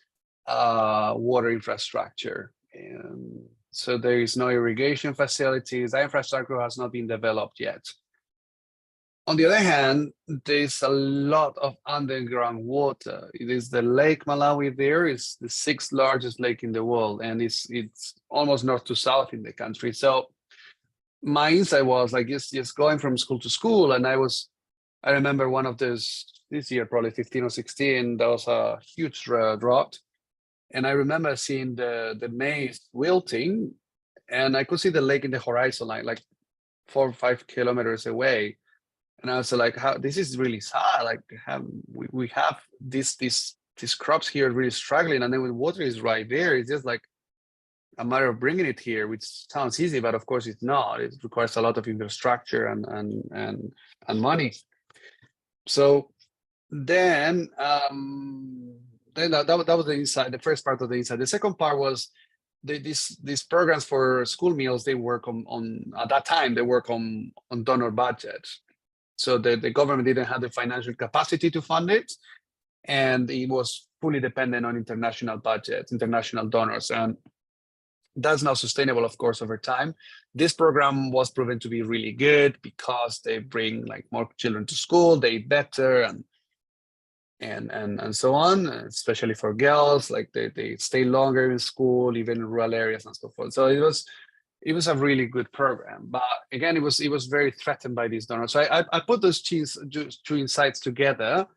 water infrastructure. And so there is no irrigation facilities. That infrastructure has not been developed yet. On the other hand, there's a lot of underground water. It is the Lake Malawi there is the 6th largest lake in the world, and it's almost north to south in the country. So my insight was like just going from school to school, and I remember one of those this year, probably 15 or 16, there was a huge drought, and I remember seeing the maize wilting, and I could see the lake in the horizon line, like 4 or 5 kilometers away. And I was like, "How this is really sad. Like, we have these crops here really struggling, and then when water is right there, it's just like a matter of bringing it here, which sounds easy, but of course it's not. It requires a lot of infrastructure and money." So then that was the insight, the first part of the insight. The second part was these programs for school meals. They work on at that time. They work on donor budgets. So the government didn't have the financial capacity to fund it, and it was fully dependent on international budgets, international donors, and that's not sustainable, of course, over time. This program was proven to be really good because they bring like more children to school, they eat better, and so on, especially for girls, like they stay longer in school, even in rural areas and so forth. So it was a really good program, but again, it was very threatened by these donors. So I put those two insights together,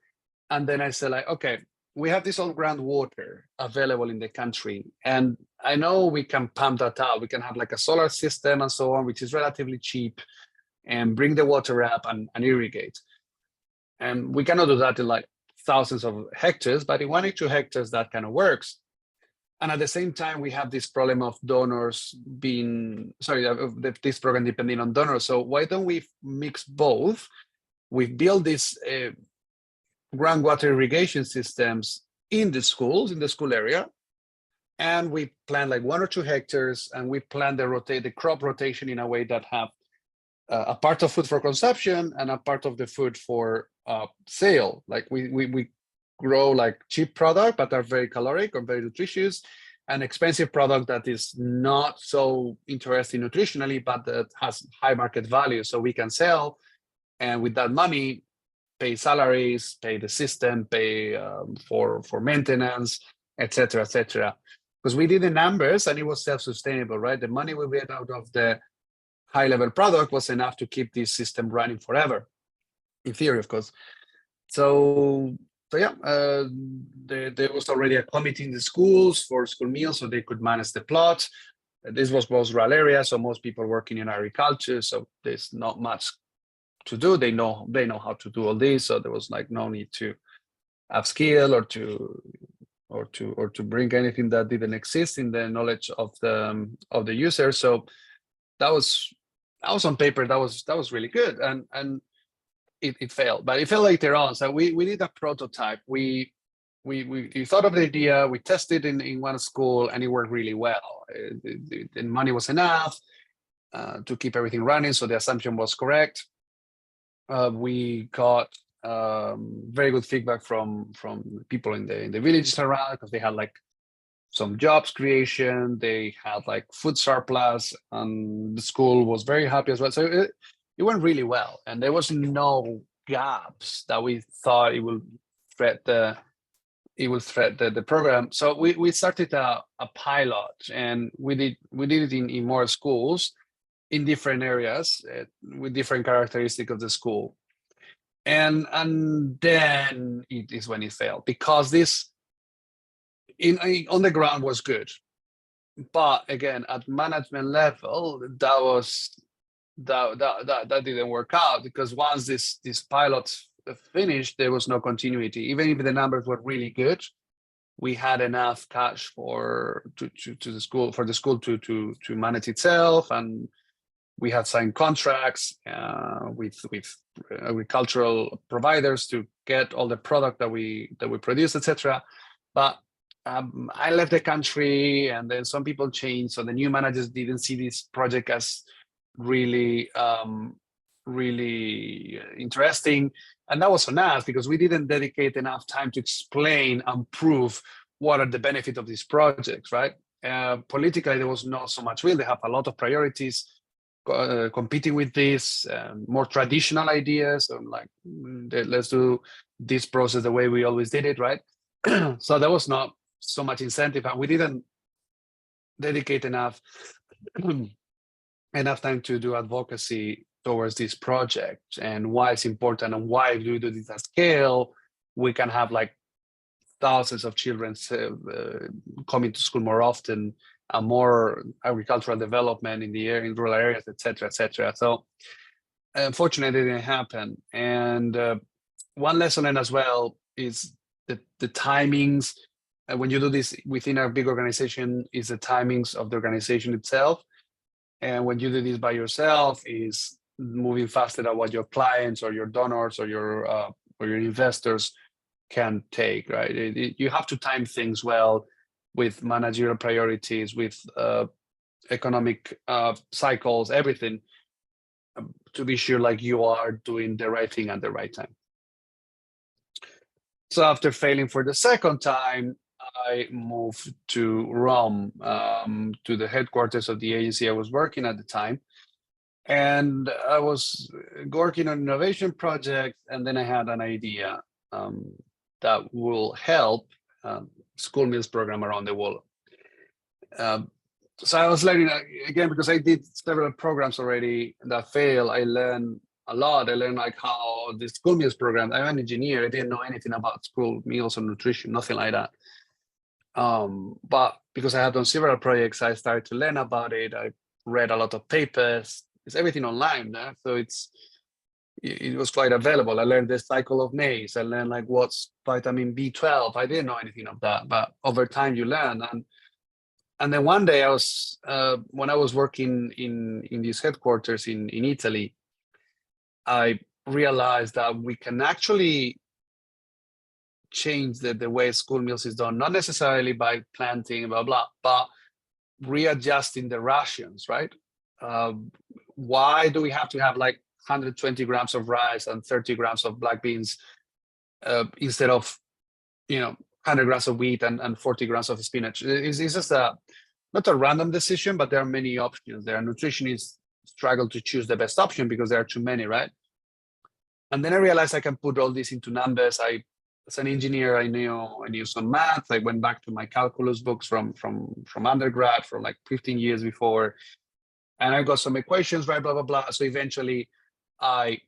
and then I said like, okay, we have this on-ground water available in the country, and I know we can pump that out. We can have like a solar system and so on, which is relatively cheap, and bring the water up and irrigate. And we cannot do that in like thousands of hectares, but in 1 or 2 hectares, that kind of works. And at the same time, we have this problem of donors this program depending on donors. So why don't we mix both? We build these groundwater irrigation systems in the school area, and we plant like 1 or 2 hectares, and we plan the crop rotation in a way that have a part of food for consumption and a part of the food for sale. Like we grow like cheap product, but are very caloric or very nutritious, and expensive product that is not so interesting nutritionally, but that has high market value. So we can sell, and with that money, pay salaries, pay the system, pay for maintenance, etc., etc. Because we did the numbers, and it was self-sustainable, right? The money we made out of the high-level product was enough to keep this system running forever, in theory, of course. So yeah, there was already a committee in the schools for school meals, so they could manage the plot. This was most rural areas, so most people working in agriculture, so there's not much to do. They know how to do all this, so there was like no need to upskill or to bring anything that didn't exist in the knowledge of the user. So that was on paper, that was really good, and it failed, but it failed later on. So we did a prototype. We we thought of the idea, we tested in one school, and it worked really well. The money was enough to keep everything running, so the assumption was correct. We got very good feedback from people in the villages around, because they had like some jobs creation, they had like food surplus, and the school was very happy as well. So it went really well, and there was no gaps that we thought it will threat the program. So we started a pilot, and we did it in more schools in different areas with different characteristics of the school. And then it is when it failed, because this on the ground was good, but again at management level that didn't work out, because once this pilot finished, there was no continuity. Even if the numbers were really good, we had enough cash for the school to manage itself, and we had signed contracts with agricultural providers to get all the product that we produce, etc. But I left the country, and then some people changed, so the new managers didn't see this project as really interesting, and that was on us, because we didn't dedicate enough time to explain and prove what are the benefits of these projects, right? Politically, there was not so much will. They have a lot of priorities competing with this more traditional ideas, and like let's do this process the way we always did it, right? So there was not so much incentive, and we didn't dedicate enough time to do advocacy towards this project, and why it's important, and why if we do this at scale, we can have like thousands of children coming to school more often, and more agricultural development in rural areas, etc., etc. So unfortunately, it didn't happen. And one lesson learned as well is the timings. When you do this within a big organization, is the timings of the organization itself. And when you do this by yourself, is moving faster than what your clients or your donors or your investors can take, right? You have to time things well with managerial priorities, with economic cycles, everything, to be sure like you are doing the right thing at the right time. So after failing for the second time, I moved to Rome, to the headquarters of the agency I was working at the time. And I was working on an innovation project, and then I had an idea that will help school meals program around the world. So I was learning, again, because I did several programs already that failed. I learned a lot. I learned like how the school meals program, I'm an engineer, I didn't know anything about school meals or nutrition, nothing like that. But because I had done several projects, I started to learn about it. I read a lot of papers. It's everything online, so it was quite available. I learned the cycle of maize. I learned like what's vitamin B12. I didn't know anything of that, but over time you learn. And then one day I was when I was working in these headquarters in Italy, I realized that we can actually change the way school meals is done, not necessarily by planting, blah, blah, but readjusting the rations, right? Why do we have to have like 120 grams of rice and 30 grams of black beans instead of, 100 grams of wheat and 40 grams of spinach? It's just not a random decision, but there are many options there. Nutritionists struggle to choose the best option because there are too many, right? And then I realized I can put all this into numbers. As an engineer, I knew some math. I went back to my calculus books from undergrad, from like 15 years before, and I got some equations, right, blah, blah, blah. So eventually I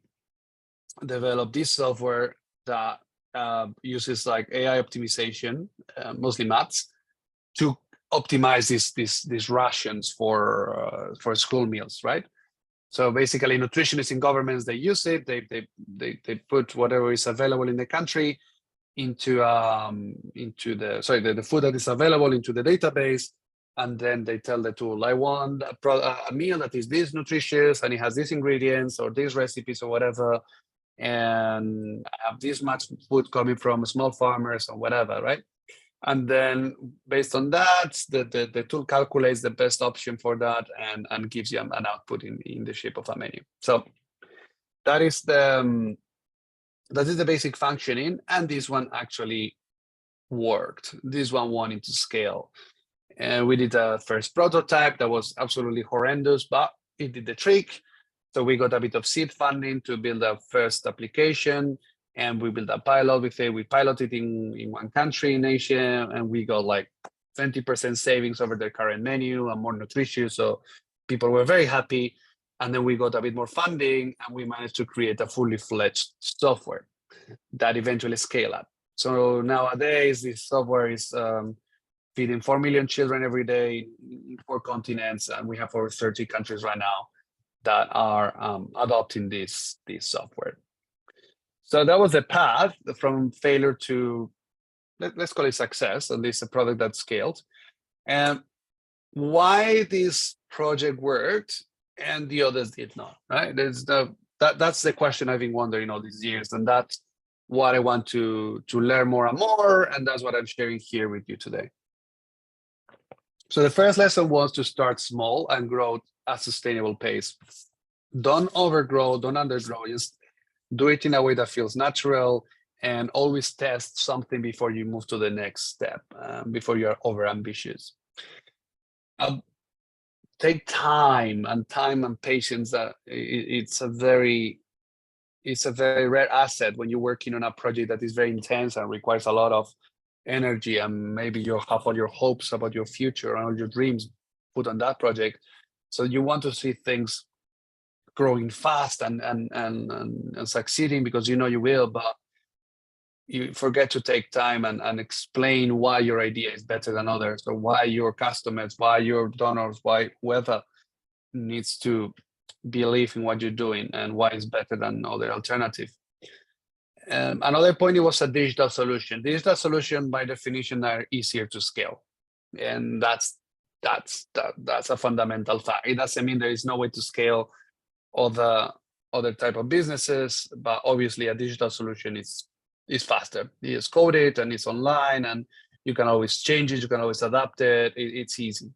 developed this software that uses like AI optimization, mostly maths, to optimize these rations for school meals, right? So basically, nutritionists in governments, they use it. They put whatever is available in the country into the food that is available into the database, and then they tell the tool, I want a meal that is this nutritious and it has these ingredients or these recipes or whatever, and I have this much food coming from small farmers or whatever, right? And then based on that, the tool calculates the best option for that and gives you an output in the shape of a menu. So that is the basic functioning, and this one actually worked. This one wanted to scale. And we did a first prototype that was absolutely horrendous, but it did the trick. So we got a bit of seed funding to build a first application, and we built a pilot with it. We piloted in one country in Asia, and we got like 20% savings over the current menu and more nutritious. So people were very happy. And then we got a bit more funding, and we managed to create a fully fledged software that eventually scaled up. So nowadays, this software is feeding 4 million children every day in 4 continents, and we have over 30 countries right now that are adopting this software. So that was the path from failure to, let's call it success, at least a product that scaled. And why this project worked and the others did not, right? That's the question I've been wondering all these years, and that's what I want to learn more and more, and that's what I'm sharing here with you today. So the first lesson was to start small and grow at a sustainable pace. Don't overgrow, don't undergrow, just do it in a way that feels natural, and always test something before you move to the next step, before you're over ambitious. Take time and patience. It's a very rare asset when you're working on a project that is very intense and requires a lot of energy, and maybe you have all your hopes about your future and all your dreams put on that project. So you want to see things growing fast and succeeding, because you know you will, but you forget to take time and explain why your idea is better than others, or why your customers, why your donors, why whoever needs to believe in what you're doing and why it's better than other alternative. Another point, it was a digital solution. Digital solution by definition are easier to scale, and that's a fundamental fact. It doesn't mean there is no way to scale other type of businesses, but obviously a digital solution is faster. It's coded and it's online, and you can always change it, you can always adapt it. It's easy.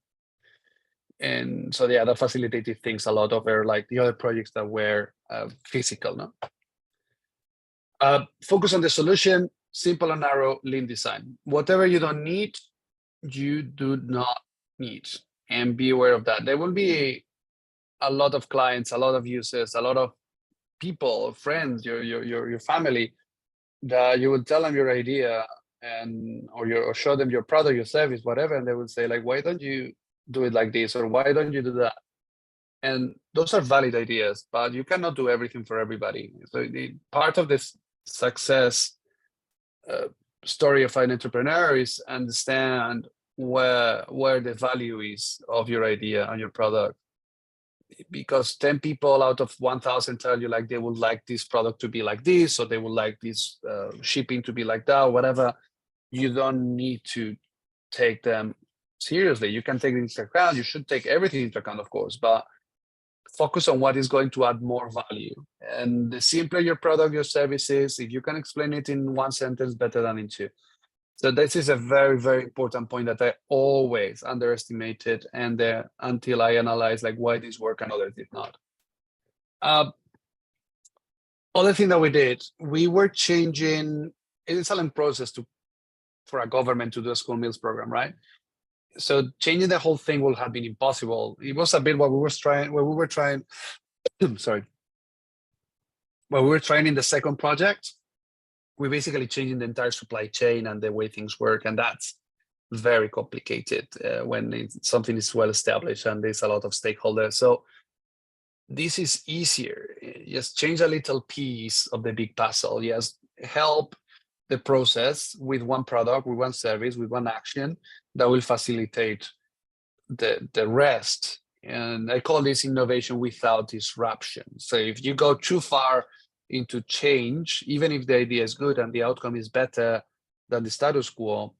And so yeah, that facilitated things a lot over like the other projects that were physical. No? Focus on the solution, simple and narrow, lean design. Whatever you don't need, you do not need, and be aware of that. There will be a lot of clients, a lot of users, a lot of people, friends, your family, that you will tell them your idea or show them your product, your service, whatever, and they will say like, why don't you do it like this, or why don't you do that? And those are valid ideas, but you cannot do everything for everybody. So part of this success story of an entrepreneur is understand where the value is of your idea and your product. Because 10 people out of 1,000 tell you like they would like this product to be like this, or they would like this shipping to be like that, or whatever, you don't need to take them seriously. You can take it into account. You should take everything into account, of course, but focus on what is going to add more value. And the simpler your product, your service is, if you can explain it in one sentence, better than in 2. So this is a very, very important point that I always underestimated, and until I analyzed like why this worked and others did not. Other thing that we did, we were changing. It's a long process for a government to do a school meals program, right? So changing the whole thing would have been impossible. It was a bit what we were trying. Sorry. What we were trying in the second project, we're basically changing the entire supply chain and the way things work, and that's very complicated when something is well established and there's a lot of stakeholders. So this is easier. Just change a little piece of the big puzzle. Just help the process with one product, with one service, with one action that will facilitate the rest. And I call this innovation without disruption. So if you go too far into change, even if the idea is good and the outcome is better than the status quo,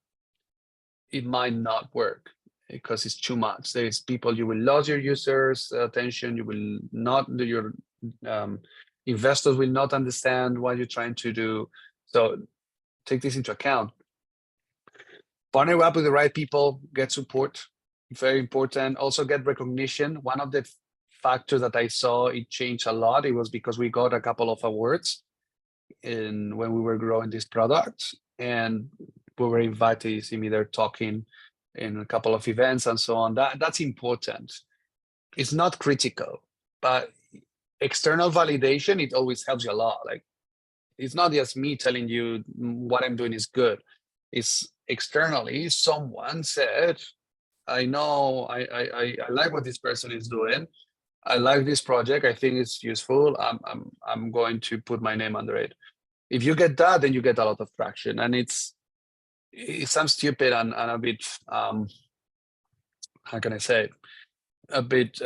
it might not work because it's too much. There's people, you will lose your users' attention, you will not do your Investors will not understand what you're trying to do. So take this into account. Partner up with the right people, get support, very important. Also get recognition. One of the factors that I saw it changed a lot, it was because we got a couple of awards when we were growing this product, and we were invited, you see me there talking in a couple of events and so on. That's important. It's not critical, but external validation, it always helps you a lot. Like, it's not just me telling you what I'm doing is good. It's externally someone said, I know I like what this person is doing. I like this project. I think it's useful. I'm going to put my name under it. If you get that, then you get a lot of traction. And it sounds stupid and a bit how can I say it? A bit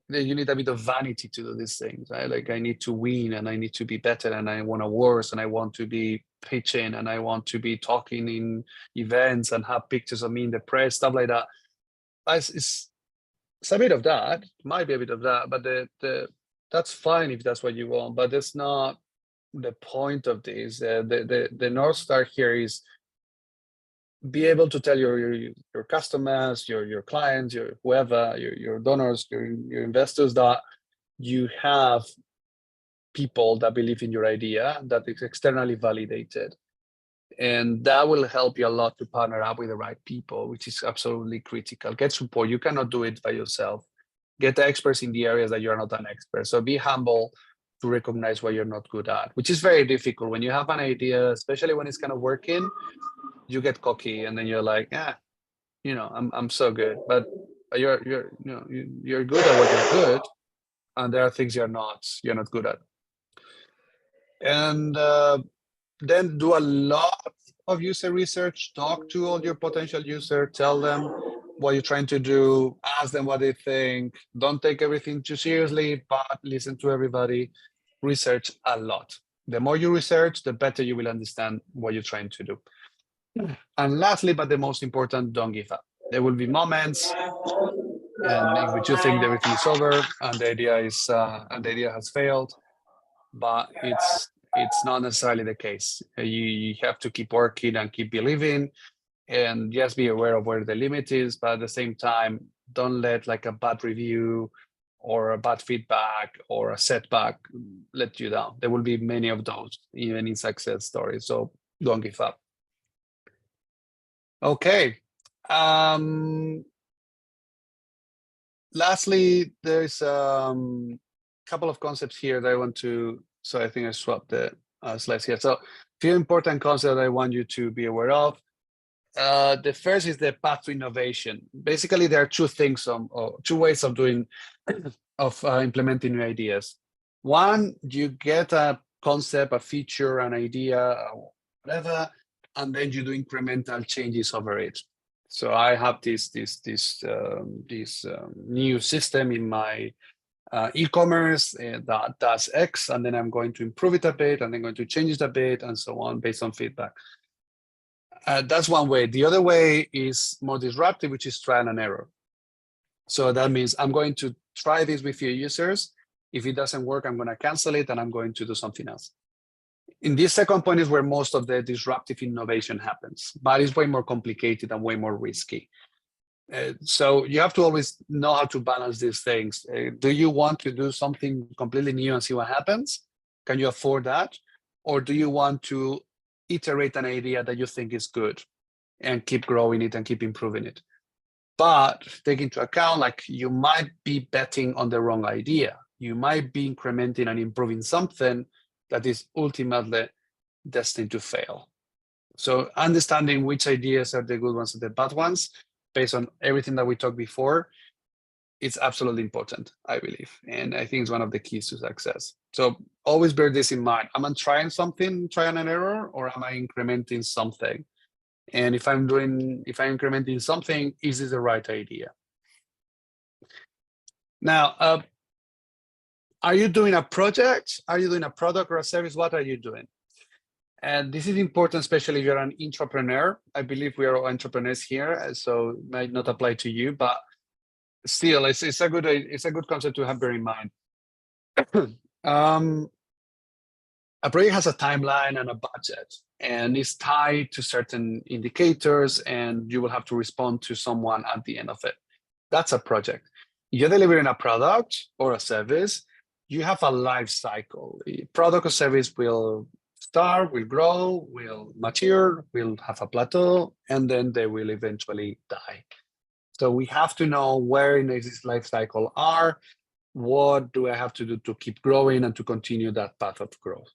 you need a bit of vanity to do these things, right? Like, I need to win and I need to be better and I want awards and I want to be pitching and I want to be talking in events and have pictures of me in the press, stuff like that. It's a bit of that, might be a bit of that, but that's fine if that's what you want, but that's not the point of this. The North Star here is be able to tell your customers, your clients, your whoever, your donors, your investors, that you have people that believe in your idea, that is externally validated. And that will help you a lot to partner up with the right people, which is absolutely critical. Get support. You cannot do it by yourself. Get the experts in the areas that you're not an expert. So be humble to recognize what you're not good at, which is very difficult. When you have an idea, especially when it's kind of working, you get cocky and then you're like, yeah, I'm so good. But you're good at what you're good, and there are things you're not good at. And then do a lot of user research. Talk to all your potential users. Tell them what you're trying to do. Ask them what they think. Don't take everything too seriously, but listen to everybody. Research a lot. The more you research, the better you will understand what you're trying to do. And lastly, but the most important, don't give up. There will be moments in which you think everything is over and the idea has failed, but it's not necessarily the case. You have to keep working and keep believing, and just be aware of where the limit is. But at the same time, don't let like a bad review or a bad feedback or a setback let you down. There will be many of those, even in success stories. So don't give up. Okay. Lastly, there's a couple of concepts here that I want to, so I think I swapped the slides here. So a few important concepts I want you to be aware of. The first is the path to innovation. Basically, there are two things, or two ways of doing, implementing new ideas. One, you get a concept, a feature, an idea, whatever, and then you do incremental changes over it. So I have this new system in my e-commerce that does X, and then I'm going to improve it a bit, and then going to change it a bit, and so on, based on feedback. That's one way. The other way is more disruptive, which is trial and error. So that means I'm going to try this with your users. If it doesn't work, I'm going to cancel it, and I'm going to do something else. In this second point is where most of the disruptive innovation happens, but it's way more complicated and way more risky. So you have to always know how to balance these things. Do you want to do something completely new and see what happens? Can you afford that? Or do you want to iterate an idea that you think is good and keep growing it and keep improving it? But take into account, like, you might be betting on the wrong idea. You might be incrementing and improving something that is ultimately destined to fail. So understanding which ideas are the good ones and the bad ones, based on everything that we talked before, it's absolutely important, I believe. And I think it's one of the keys to success. So always bear this in mind. Am I trying something, trying an error, or am I incrementing something? And if I'm incrementing something, is this the right idea? Now, are you doing a project? Are you doing a product or a service? What are you doing? And this is important, especially if you're an entrepreneur. I believe we are all entrepreneurs here, so it might not apply to you, but still, it's a good concept to have bear in mind. A project has a timeline and a budget, and it's tied to certain indicators, and you will have to respond to someone at the end of it. That's a project. You're delivering a product or a service, you have a life cycle. A product or service will start, will grow, will mature, will have a plateau, and then they will eventually die. So we have to know where in this life cycle are, what do I have to do to keep growing and to continue that path of growth.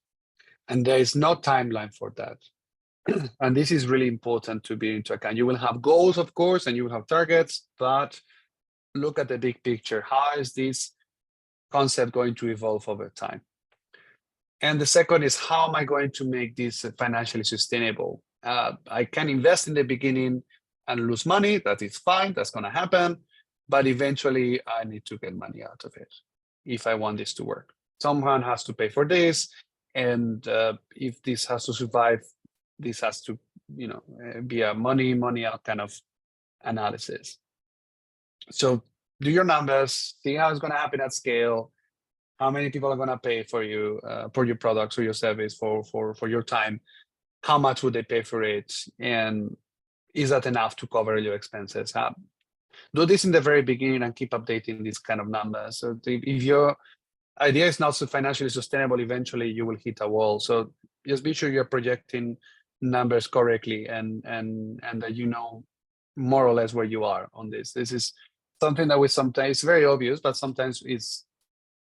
And there is no timeline for that. And this is really important to be into account. You will have goals, of course, and you will have targets, but look at the big picture. How is this concept going to evolve over time? And the second is, how am I going to make this financially sustainable? I can invest in the beginning and lose money. That is fine. That's going to happen. But eventually, I need to get money out of it if I want this to work. Someone has to pay for this. And if this has to survive, this has to, be a money out kind of analysis. So do your numbers, see how it's going to happen at scale, how many people are going to pay for you, for your products or your service, for your time, how much would they pay for it, and is that enough to cover your expenses? Do this in the very beginning and keep updating these kind of numbers. So if your idea is not so financially sustainable, eventually you will hit a wall. So just be sure you're projecting numbers correctly and that you know more or less where you are on this. This is something that we sometimes, it's very obvious, but sometimes it's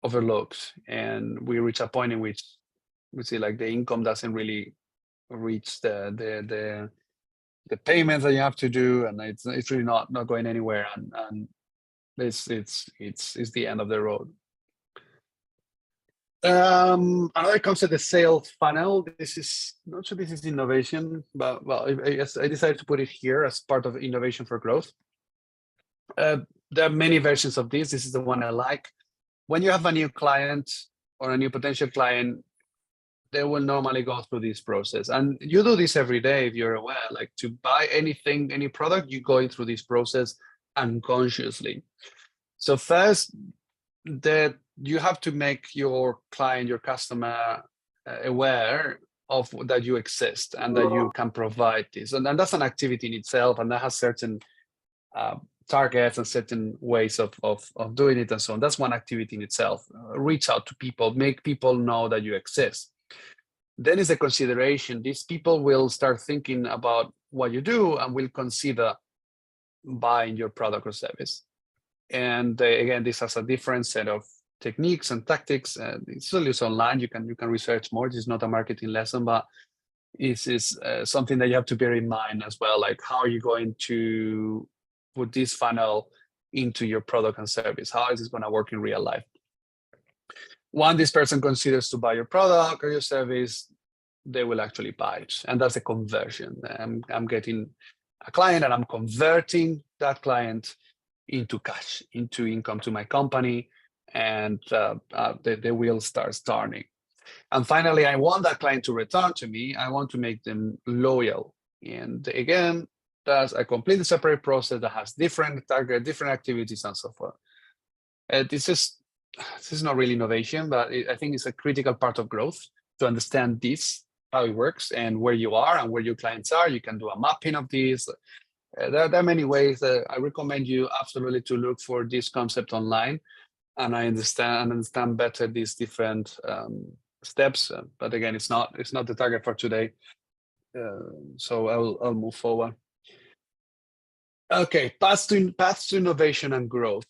overlooked, and we reach a point in which we see like the income doesn't really reach the payments that you have to do, and it's really not going anywhere, and it's the end of the road. Another concept is sales funnel. This is not sure this is innovation, but well, I decided to put it here as part of innovation for growth. There are many versions of this. This is the one I like. When you have a new client or a new potential client, they will normally go through this process. And you do this every day if you're aware, like to buy anything, any product, you're going through this process unconsciously. So first, that you have to make your client, your customer aware of that you exist and that you can provide this. And that's an activity in itself, and that has certain targets and certain ways of doing it and so on. That's one activity in itself. Reach out to people, make people know that you exist. Then is the consideration. These people will start thinking about what you do and will consider buying your product or service. And again, this has a different set of techniques and tactics. It's always online. You can research more. This is not a marketing lesson, but it is something that you have to bear in mind as well. Like, how are you going to put this funnel into your product and service? How is this going to work in real life? When this person considers to buy your product or your service, they will actually buy it. And that's a conversion. I'm getting a client and I'm converting that client into cash, into income to my company, and the wheel starts turning. And finally, I want that client to return to me. I want to make them loyal. And again, that's a completely separate process that has different target, different activities, and so forth. This is not really innovation, but I think it's a critical part of growth to understand this, how it works, and where you are and where your clients are. You can do a mapping of this. There are many ways. I recommend you absolutely to look for this concept online, and I understand better these different steps. But again, it's not the target for today. So I'll move forward. Okay, paths to innovation and growth.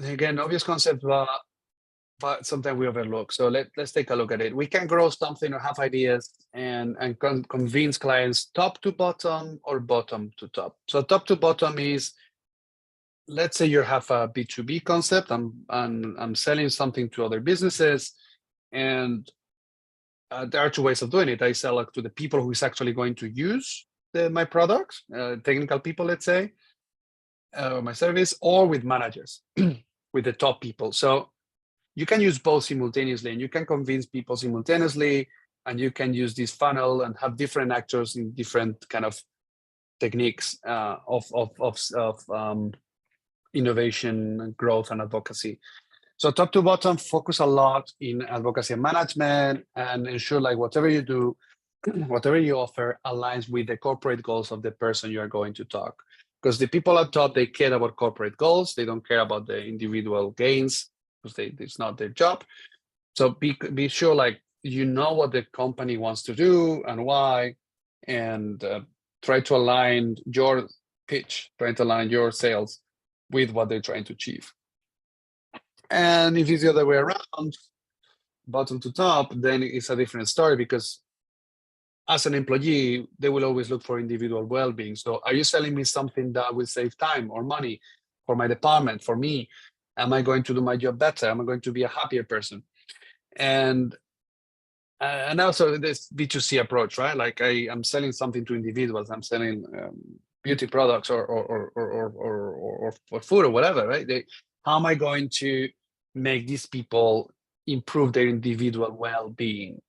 Again, obvious concept, but sometimes we overlook. So let's take a look at it. We can grow something or have ideas and convince clients top to bottom or bottom to top. So top to bottom is, let's say you have a B2B concept. I'm selling something to other businesses, and there are two ways of doing it. I sell to the people who is actually going to use my products, technical people, let's say, my service, or with managers, with the top people. So you can use both simultaneously, and you can convince people simultaneously, and you can use this funnel and have different actors in different kind of techniques of innovation, growth, and advocacy. So top to bottom, focus a lot in advocacy and management and ensure like whatever you do, whatever you offer aligns with the corporate goals of the person you are going to talk. Because the people at top, they care about corporate goals. They don't care about the individual gains because it's not their job. So be sure like you know what the company wants to do and why, and try to align your pitch, try to align your sales with what they're trying to achieve. And if it's the other way around, bottom to top, then it's a different story because as an employee, they will always look for individual well-being. So are you selling me something that will save time or money for my department, for me? Am I going to do my job better? Am I going to be a happier person? And also this B2C approach, right? Like I'm selling something to individuals. I'm selling beauty products or food or whatever, right? How am I going to make these people improve their individual well-being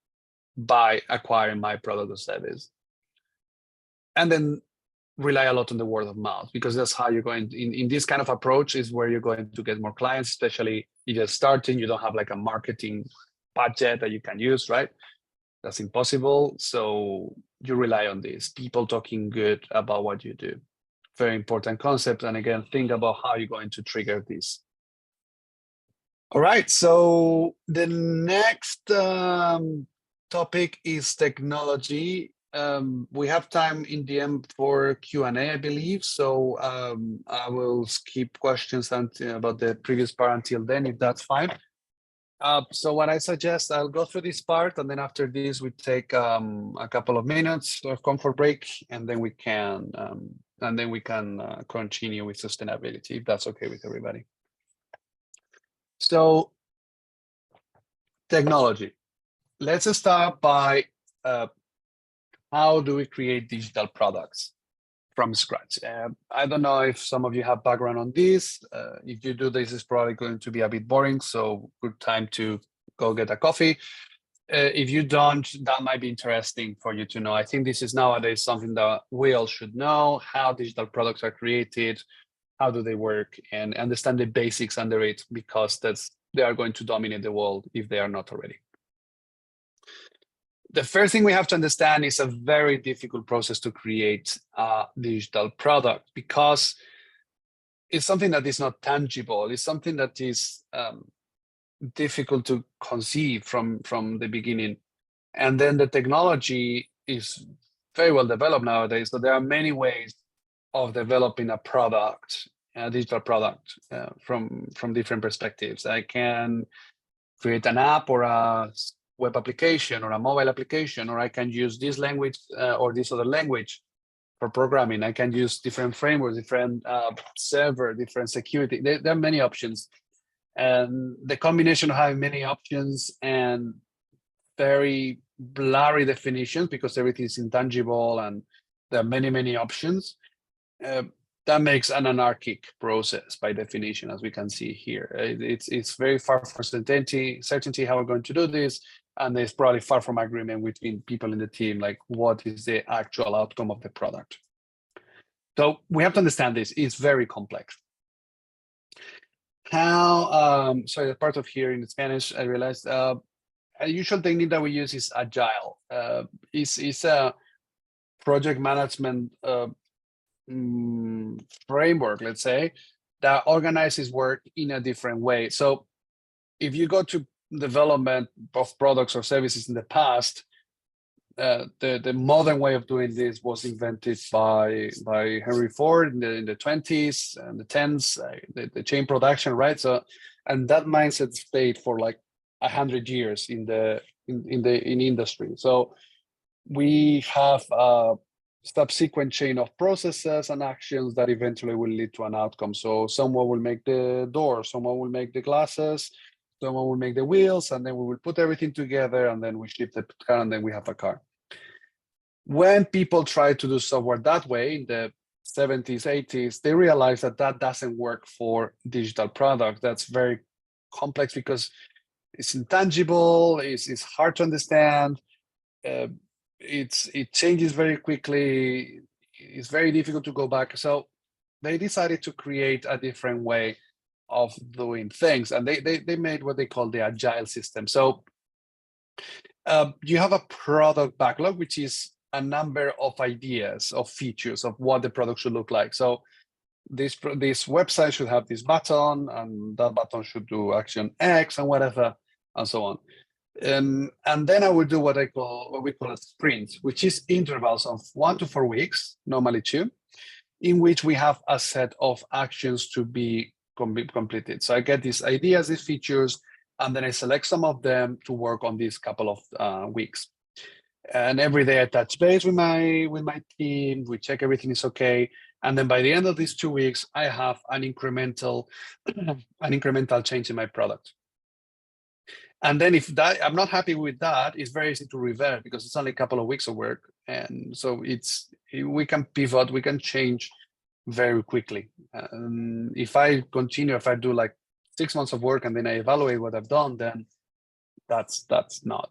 by acquiring my product or service? And then rely a lot on the word of mouth, because that's how you're going in this kind of approach is where you're going to get more clients, especially you're just starting, you don't have like a marketing budget that you can use, right? That's impossible. So you rely on this, people talking good about what you do. Very important concept. And again, think about how you're going to trigger this. All right, so the next topic is technology. We have time in the end for Q&A, I believe. So I will skip questions about the previous part until then, if that's fine. So what I suggest, I'll go through this part, and then after this, we take a couple of minutes of comfort break, and then we can continue with sustainability, if that's okay with everybody. So technology. Let's start by how do we create digital products from scratch? I don't know if some of you have background on this. If you do, this is probably going to be a bit boring, so good time to go get a coffee. If you don't, that might be interesting for you to know. I think this is nowadays something that we all should know, how digital products are created, how do they work, and understand the basics under it, because they are going to dominate the world if they are not already. The first thing we have to understand is a very difficult process to create a digital product, because it's something that is not tangible. It's something that is difficult to conceive from the beginning. And then the technology is very well developed nowadays. So there are many ways of developing a product, a digital product, from different perspectives. I can create an app or a web application or a mobile application, or I can use this language or this other language for programming. I can use different frameworks, different server, different security. There are many options. And the combination of having many options and very blurry definitions, because everything is intangible and there are many, many options, that makes an anarchic process by definition, as we can see here. It's very far from certainty how we're going to do this, and there's probably far from agreement between people in the team, like what is the actual outcome of the product. So we have to understand this. It's very complex. Sorry, the part of here in Spanish, I realized a usual technique that we use is agile. It's a project management framework, let's say, that organizes work in a different way. So if you go to development of products or services in the past, the modern way of doing this was invented by Henry Ford in the 20s and the 10s, the chain production, right? So, and that mindset stayed for like 100 years in industry. So we have a subsequent chain of processes and actions that eventually will lead to an outcome. So someone will make the door, someone will make the glasses, someone will make the wheels, and then we will put everything together, and then we ship the car, and then we have a car. When people try to do software that way in the 70s, 80s, they realized that that doesn't work for digital product. That's very complex because it's intangible, it's hard to understand, it changes very quickly, it's very difficult to go back. So they decided to create a different way doing things, and they made what they call the agile system. So you have a product backlog, which is a number of ideas, of features of what the product should look like. So this website should have this button, and that button should do action X and whatever, and so on. And then I would do what we call a sprint, which is intervals of 1 to 4 weeks, normally 2, in which we have a set of actions to be completed. So I get these ideas, these features, and then I select some of them to work on these couple of weeks. And every day I touch base with my team. We check everything is okay, and then by the end of these 2 weeks, I have an incremental change in my product. And then if that I'm not happy with that, it's very easy to revert because it's only a couple of weeks of work, and so we can pivot, we can change very quickly. If I do like 6 months of work and then I evaluate what I've done, then that's not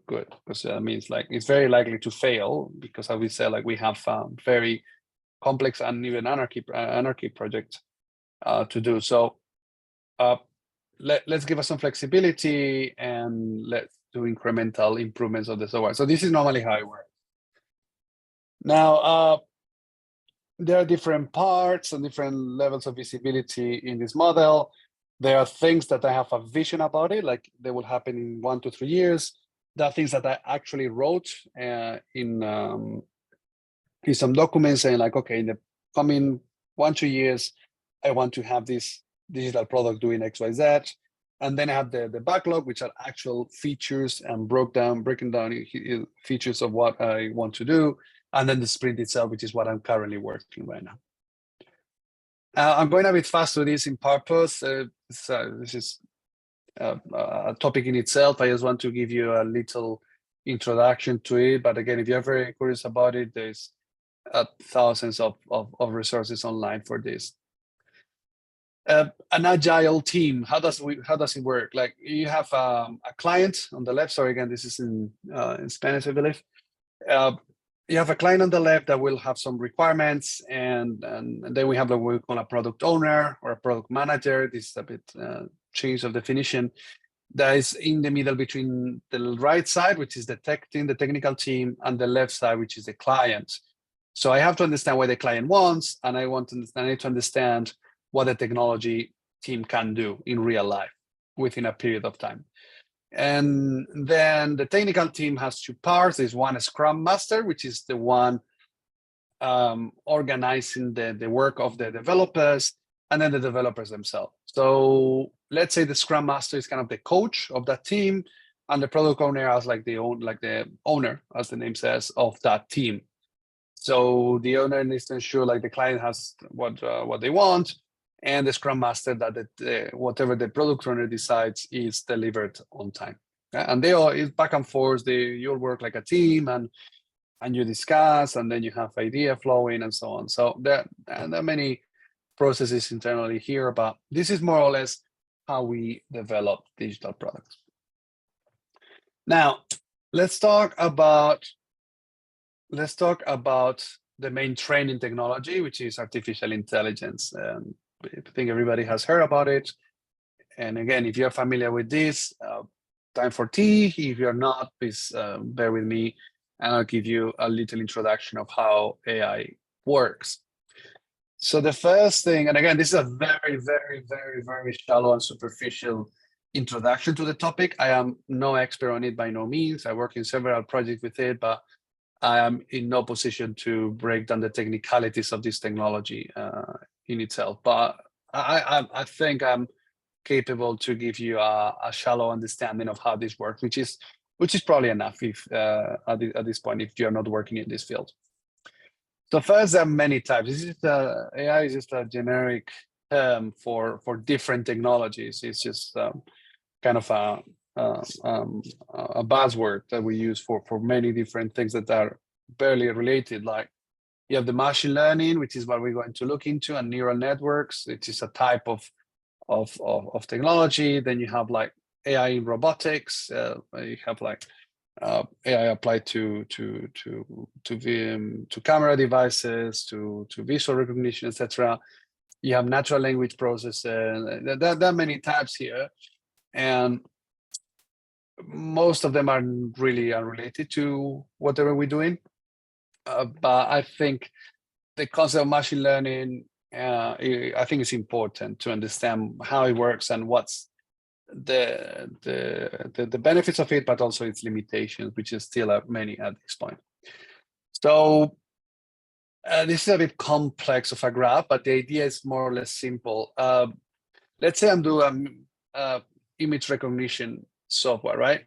good, because that means like it's very likely to fail, because as we say, like we have very complex and even anarchy project to do. So let's give us some flexibility and let's do incremental improvements of the software. So this is normally how it works. Now, there are different parts and different levels of visibility in this model. There are things that I have a vision about it, like they will happen in 1 to 3 years. There are things that I actually wrote in some documents saying like, okay, in the coming 1 to 2 years, I want to have this digital product doing X, Y, Z. And then I have the backlog, which are actual features and breaking down features of what I want to do. And then the sprint itself, which is what I'm currently working right now. I'm going a bit fast with this in purpose. This is a topic in itself. I just want to give you a little introduction to it. But again, if you're very curious about it, there's thousands of resources online for this. An agile team, how does it work? Like you have a client on the left. Sorry, again, this is in Spanish, I believe. You have a client on the left that will have some requirements, and then we have what we call a product owner or a product manager. This is a bit change of definition. That is in the middle between the right side, which is the tech team, the technical team, and the left side, which is the client. So I have to understand what the client wants, and I need to understand what the technology team can do in real life within a period of time. And then the technical team has 2 parts. There's one Scrum Master, which is the one organizing the work of the developers, and then the developers themselves. So let's say the Scrum Master is kind of the coach of that team, and the product owner as like the owner, as the name says, of that team. So the owner needs to ensure like the client has what they want, and the Scrum Master that whatever the product owner decides is delivered on time. And they all is back and forth. You'll work like a team, and you discuss, and then you have idea flowing and so on. So there are many processes internally here, but this is more or less how we develop digital products. Now, let's talk about the main training technology, which is artificial intelligence. I think everybody has heard about it. And again, if you're familiar with this, time for tea. If you're not, please bear with me, and I'll give you a little introduction of how AI works. So the first thing, and again, this is a very, very, very, very shallow and superficial introduction to the topic. I am no expert on it by no means. I work in several projects with it, but I am in no position to break down the technicalities of this technology in itself. But I think I'm capable to give you a shallow understanding of how this works, which is probably enough if at this point, if you're not working in this field. So first, there are many types. AI is just a generic term for different technologies. It's just kind of a buzzword that we use for many different things that are barely related. Like you have the machine learning, which is what we're going to look into, and neural networks, which is a type of technology. Then you have like AI in robotics. You have like AI applied to camera devices, to visual recognition, etc. You have natural language processing. There are many types here, and most of them are really unrelated to whatever we're doing. But I think the concept of machine learning, I think it's important to understand how it works and what's the benefits of it, but also its limitations, which is still many at this point. So this is a bit complex of a graph, but the idea is more or less simple. Let's say I'm doing image recognition software, right?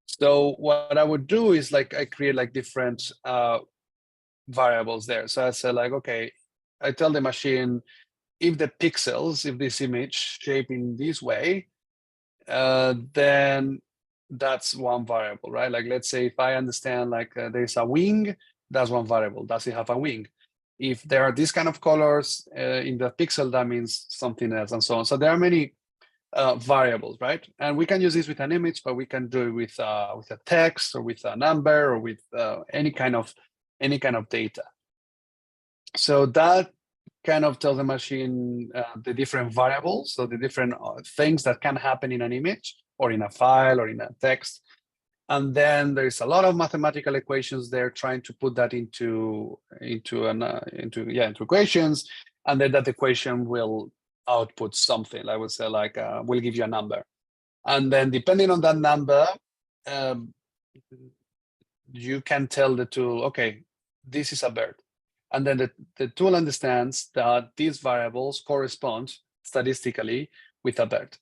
So what I would do is like I create like different variables there. So I say like, okay, I tell the machine if the pixels, if this image shape in this way, then that's one variable, right? Like let's say if I understand like there's a wing, that's one variable. Does it have a wing? If there are these kind of colors in the pixel, that means something else, and so on. So there are many variables, right? And we can use this with an image, but we can do it with a text or with a number or with any kind of data. So that kind of tells the machine the different variables, so the different things that can happen in an image or in a file or in a text. And then there's a lot of mathematical equations there trying to put that into equations, and then that equation will output something. I would say like we'll give you a number, and then depending on that number, you can tell the tool, okay, this is a bird. And then the tool understands that these variables correspond statistically with a bird.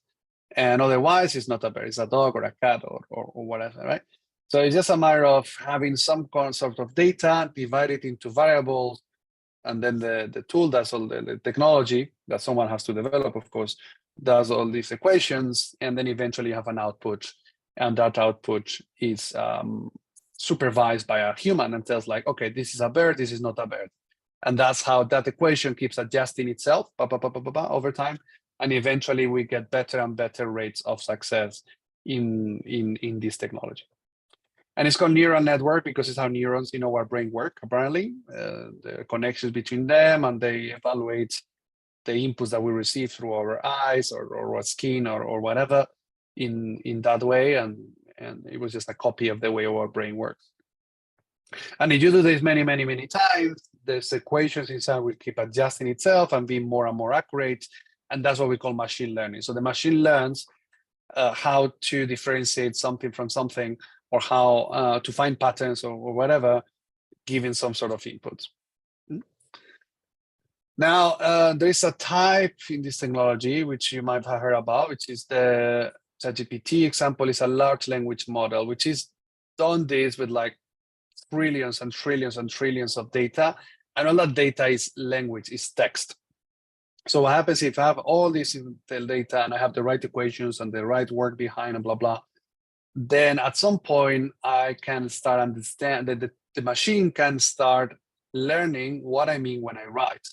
And otherwise, it's not a bird, it's a dog or a cat or whatever, right? So it's just a matter of having some sort of data, divide it into variables, and then the tool does all the technology that someone has to develop, of course, does all these equations, and then eventually you have an output. And that output is supervised by a human and tells like, okay, this is a bird, this is not a bird. And that's how that equation keeps adjusting itself over time. And eventually we get better and better rates of success in this technology. And it's called neural network because it's how neurons in our brain work, apparently. The connections between them, and they evaluate the inputs that we receive through our eyes or our skin or whatever in that way. And it was just a copy of the way our brain works. And if you do this many times, the equations inside will keep adjusting itself and be more and more accurate. And that's what we call machine learning. So the machine learns how to differentiate something from something, or how to find patterns or whatever, given some sort of input. Now, there is a type in this technology, which you might have heard about, which is the ChatGPT example, is a large language model, which is done this with like trillions and trillions and trillions of data. And all that data is language, is text. So what happens if I have all this data and I have the right equations and the right work behind and blah, blah, then at some point I can start understand that the machine can start learning what I mean when I write.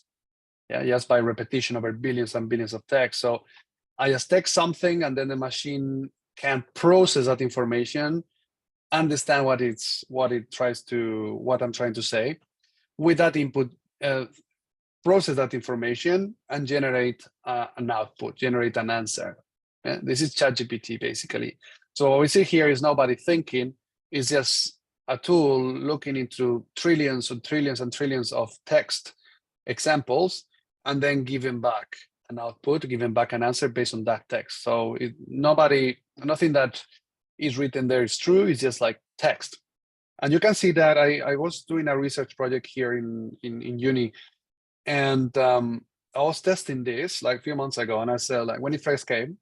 Yeah, just by repetition over billions and billions of text. So I just text something, and then the machine can process that information, understand what I'm trying to say, with that input, process that information and generate an output, generate an answer. Yeah? This is ChatGPT basically. So what we see here is nobody thinking, it's just a tool looking into trillions and trillions and trillions of text examples, and then giving back an output, giving back an answer based on that text. So nothing that is written there is true, it's just like text. And you can see that I was doing a research project here in uni, and I was testing this like a few months ago, and I said, like, when it first came,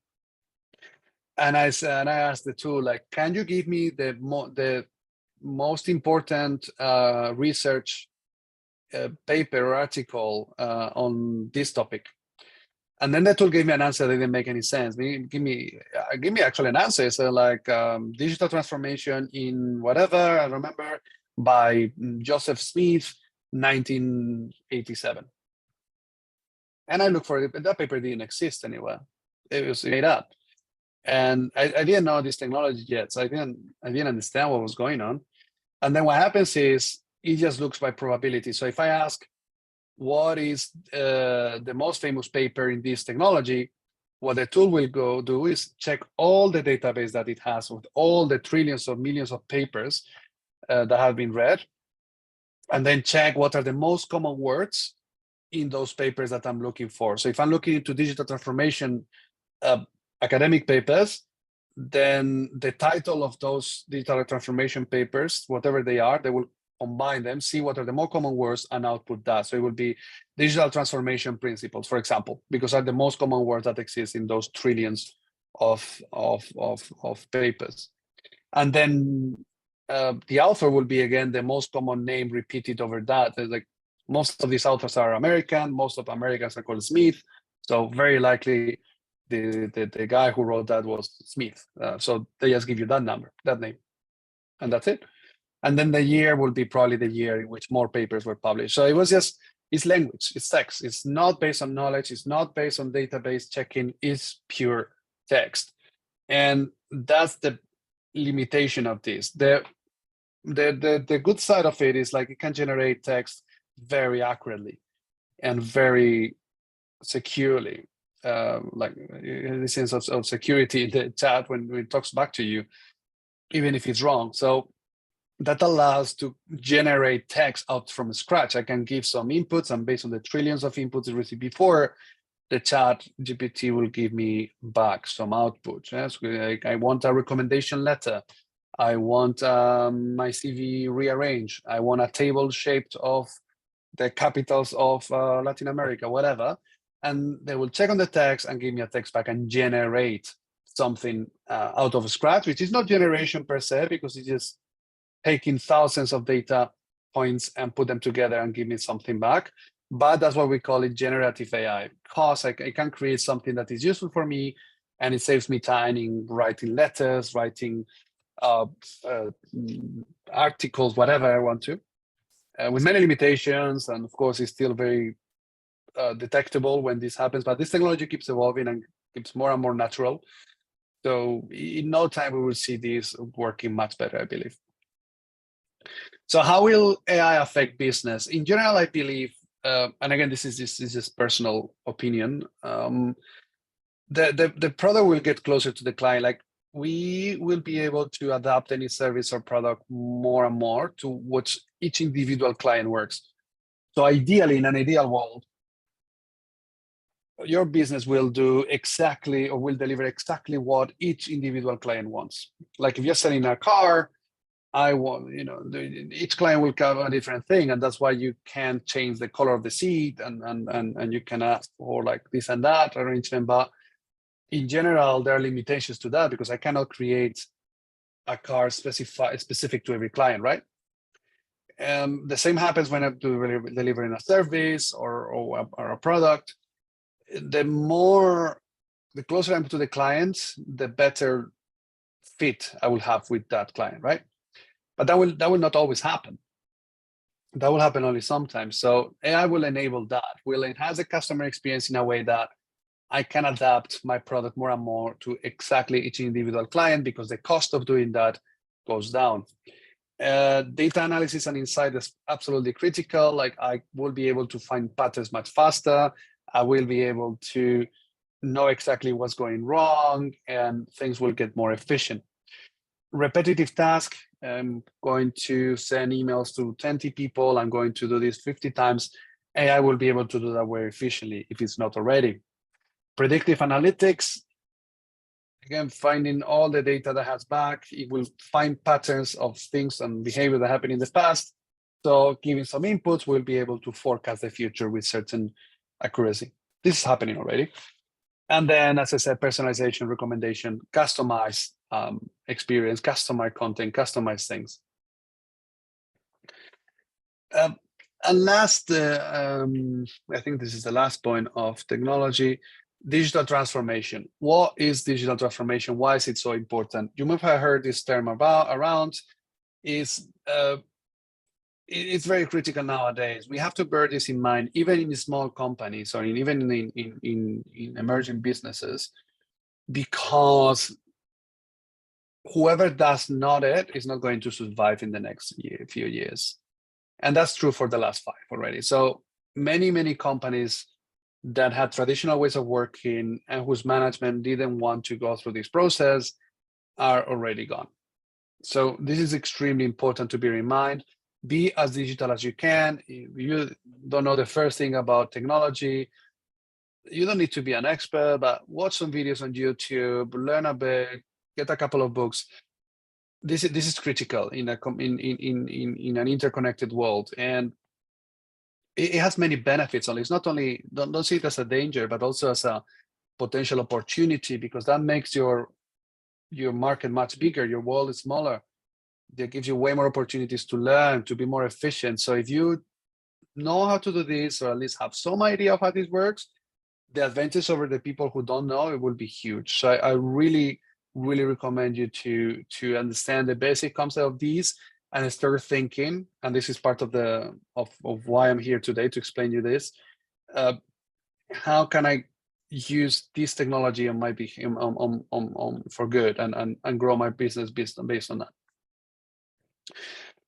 and I asked the tool, like, can you give me the most important research paper or article on this topic? And then the tool gave me an answer that didn't make any sense. Give me actually an answer. So like digital transformation in whatever, I remember, by Joseph Smith, 1987. And I looked for it, but that paper didn't exist anywhere. It was made up. And I didn't know this technology yet, so I didn't understand what was going on. And then what happens is it just looks by probability. So if I ask, what is the most famous paper in this technology, what the tool will go do is check all the database that it has with all the trillions or millions of papers that have been read, and then check what are the most common words in those papers that I'm looking for. So if I'm looking into digital transformation academic papers, then the title of those digital transformation papers, whatever they are, they will combine them, see what are the more common words, and output that. So it will be digital transformation principles, for example, because are the most common words that exist in those trillions of papers. And then the author will be, again, the most common name repeated over that. Like most of these authors are American, most of Americans are called Smith. So very likely the guy who wrote that was Smith. So they just give you that number, that name, and that's it. And then the year will be probably the year in which more papers were published. So it was just, it's language, it's text. It's not based on knowledge. It's not based on database checking. It's pure text. And that's the limitation of this. The good side of it is like it can generate text very accurately and very securely, like in the sense of security in the chat when it talks back to you, even if it's wrong. So that allows to generate text out from scratch. I can give some inputs, and based on the trillions of inputs it received before, the chat GPT will give me back some output. Yes, I want a recommendation letter. I want my CV rearranged. I want a table shaped of the capitals of Latin America, whatever. And they will check on the text and give me a text back and generate something out of scratch, which is not generation per se, because it's just taking thousands of data points and put them together and give me something back. But that's what we call it generative AI, because I can create something that is useful for me, and it saves me time in writing letters, writing articles, whatever I want to, with many limitations. And of course, it's still very detectable when this happens, but this technology keeps evolving and keeps more and more natural. So in no time, we will see this working much better, I believe. So how will AI affect business? In general, I believe, and again, this is just personal opinion, the product will get closer to the client. Like we will be able to adapt any service or product more and more to what each individual client works. So ideally, in an ideal world, your business will do exactly, or will deliver exactly what each individual client wants. Like if you're selling a car, I want, each client will cover a different thing, and that's why you can't change the color of the seat, and you can ask for like this and that arrangement. But in general, there are limitations to that, because I cannot create a car specific to every client, right? The same happens when I'm delivering a service or a product. The closer I'm to the client, the better fit I will have with that client, right? But that will not always happen. That will happen only sometimes. So AI will enable that, will enhance the customer experience in a way that I can adapt my product more and more to exactly each individual client, because the cost of doing that goes down. Data analysis and insight is absolutely critical. Like I will be able to find patterns much faster. I will be able to know exactly what's going wrong, and things will get more efficient. Repetitive task, I'm going to send emails to 20 people. I'm going to do this 50 times. AI will be able to do that very efficiently if it's not already. Predictive analytics, again, finding all the data that has back, it will find patterns of things and behavior that happened in the past. So giving some inputs, we'll be able to forecast the future with certain accuracy. This is happening already. And then, as I said, personalization, recommendation, customized experience, customized content, customized things. And last, I think this is the last point of technology, digital transformation. What is digital transformation? Why is it so important? You might have heard this term around. It's very critical nowadays. We have to bear this in mind, even in small companies or even in emerging businesses, because whoever does not it is not going to survive in the next few years. And that's true for the last 5 already. So many companies that had traditional ways of working and whose management didn't want to go through this process are already gone. So this is extremely important to bear in mind. Be as digital as you can. If you don't know the first thing about technology, you don't need to be an expert, but watch some videos on YouTube, learn a bit, get a couple of books. This is critical in an interconnected world, and it has many benefits. Only it's not only don't see it as a danger, but also as a potential opportunity, because that makes your market much bigger. Your world is smaller. That gives you way more opportunities to learn, to be more efficient. So if you know how to do this, or at least have some idea of how this works, the advantage over the people who don't know, it will be huge. So I really recommend you to understand the basic concept of these and start thinking. And this is part of the of why I'm here today, to explain you this. How can I use this technology on my for good and grow my business based on that?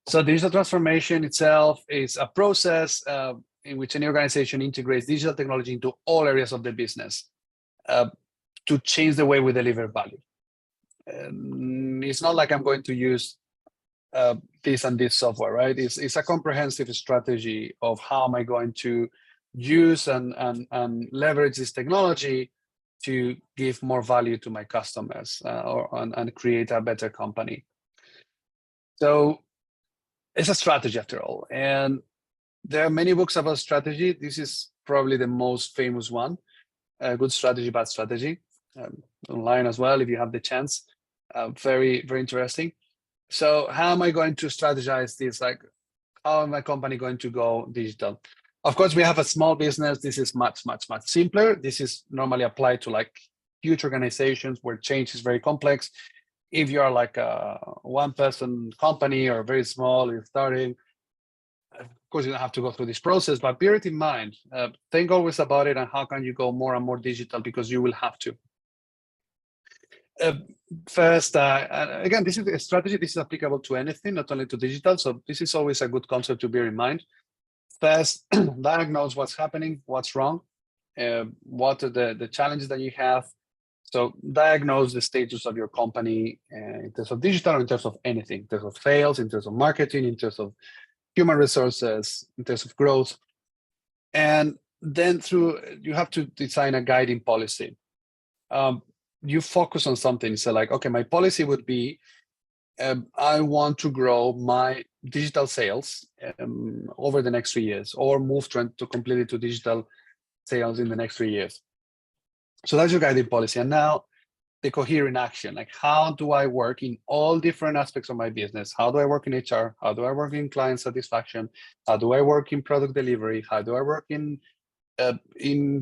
So digital transformation itself is a process in which any organization integrates digital technology into all areas of the business to change the way we deliver value. It's not like I'm going to use this and this software, right? It's a comprehensive strategy of how am I going to use and leverage this technology to give more value to my customers and create a better company. So it's a strategy after all. And there are many books about strategy. This is probably the most famous one, Good Strategy, Bad Strategy, online as well, if you have the chance. Very interesting. So how am I going to strategize this? Like, how is my company going to go digital? Of course, we have a small business. This is much simpler. This is normally applied to like huge organizations where change is very complex. If you are like a one-person company or very small, you're starting, of course, you don't have to go through this process, but bear it in mind. Think always about it and how can you go more and more digital, because you will have to. First, again, this is a strategy. This is applicable to anything, not only to digital. So this is always a good concept to bear in mind. First, diagnose what's happening, what's wrong, what are the challenges that you have. So diagnose the status of your company in terms of digital, or in terms of anything, in terms of sales, in terms of marketing, in terms of human resources, in terms of growth. And then you have to design a guiding policy. You focus on something. So like, okay, my policy would be, I want to grow my digital sales over the next 3 years, or move to completely to digital sales in the next 3 years. So that's your guiding policy. And now the coherent action, like how do I work in all different aspects of my business? How do I work in HR? How do I work in client satisfaction? How do I work in product delivery? How do I work in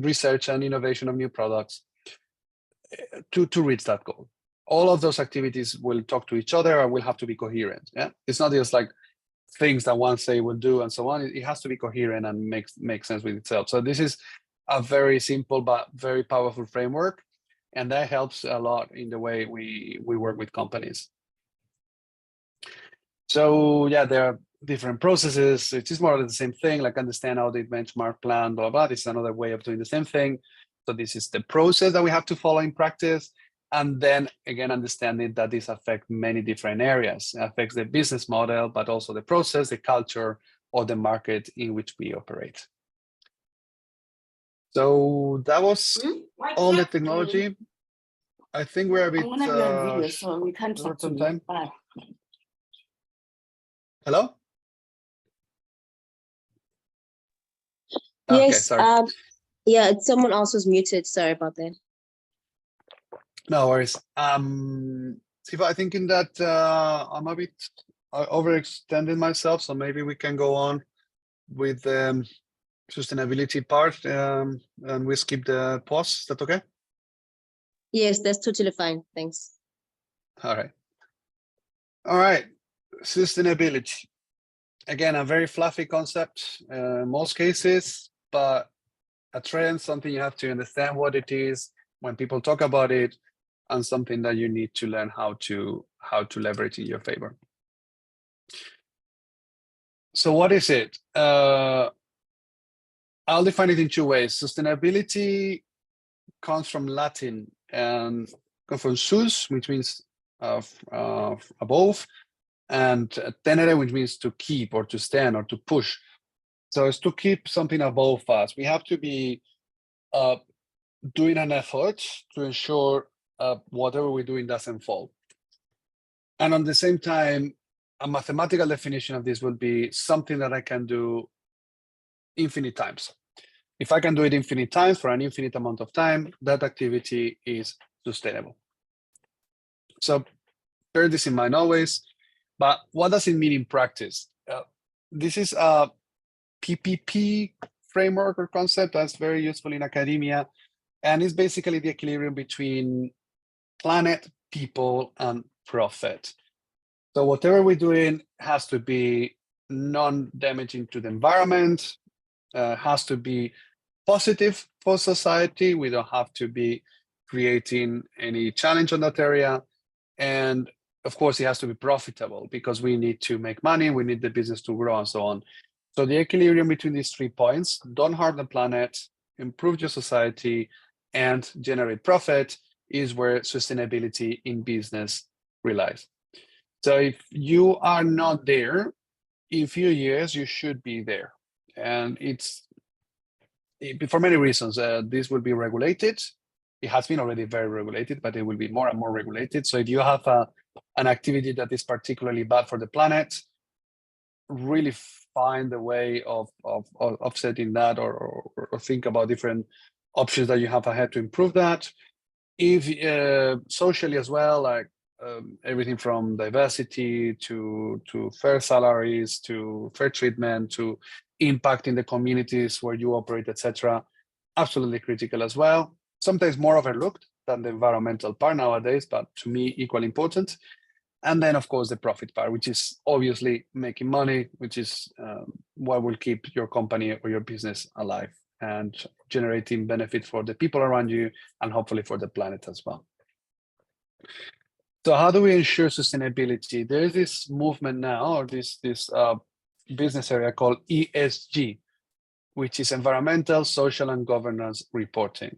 research and innovation of new products to reach that goal? All of those activities will talk to each other and will have to be coherent. Yeah, it's not just like things that one say will do and so on. It has to be coherent and make sense with itself. So this is a very simple but very powerful framework, and that helps a lot in the way we work with companies. So yeah, there are different processes. It is more or less the same thing, like understand how they benchmark, plan, blah, blah. This is another way of doing the same thing. So this is the process that we have to follow in practice. And then again, understanding that this affects many different areas. It affects the business model, but also the process, the culture, or the market in which we operate. So that was all the technology. I think we're a bit so we can't talk short on to time. Bye. Hello? Yes, okay, sorry. Yeah, someone else was muted. Sorry about that. No worries. Siva, I think in that I'm a bit overextended myself, so maybe we can go on with the sustainability part and we skip the pause. Is that okay? Yes, that's totally fine. Thanks. All right. All right. Sustainability. Again, a very fluffy concept in most cases, but a trend, something you have to understand what it is when people talk about it, and something that you need to learn how to leverage in your favor. So what is it? I'll define it in two ways. Sustainability comes from Latin and comes from sus, which means above, and tenere, which means to keep or to stand or to push. So it's to keep something above us. We have to be doing an effort to ensure whatever we're doing doesn't fall. And at the same time, a mathematical definition of this would be something that I can do infinite times. If I can do it infinite times for an infinite amount of time, that activity is sustainable. So bear this in mind always. But what does it mean in practice? This is a PPP framework or concept that's very useful in academia. And it's basically the equilibrium between planet, people, and profit. So whatever we're doing has to be non-damaging to the environment, has to be positive for society. We don't have to be creating any challenge on that area. And of course, it has to be profitable because we need to make money, we need the business to grow and so on. So the equilibrium between these 3 points, don't harm the planet, improve your society, and generate profit is where sustainability in business relies. So if you are not there, in a few years, you should be there. And it's for many reasons. This will be regulated. It has been already very regulated, but it will be more and more regulated. So if you have an activity that is particularly bad for the planet, really find a way of offsetting that or think about different options that you have ahead to improve that. If socially as well, like everything from diversity to fair salaries, to fair treatment, to impact in the communities where you operate, etc., absolutely critical as well. Sometimes more overlooked than the environmental part nowadays, but to me, equally important. And then, of course, the profit part, which is obviously making money, which is what will keep your company or your business alive and generating benefit for the people around you and hopefully for the planet as well. So how do we ensure sustainability? There is this movement now, or this business area called ESG, which is environmental, social, and governance reporting.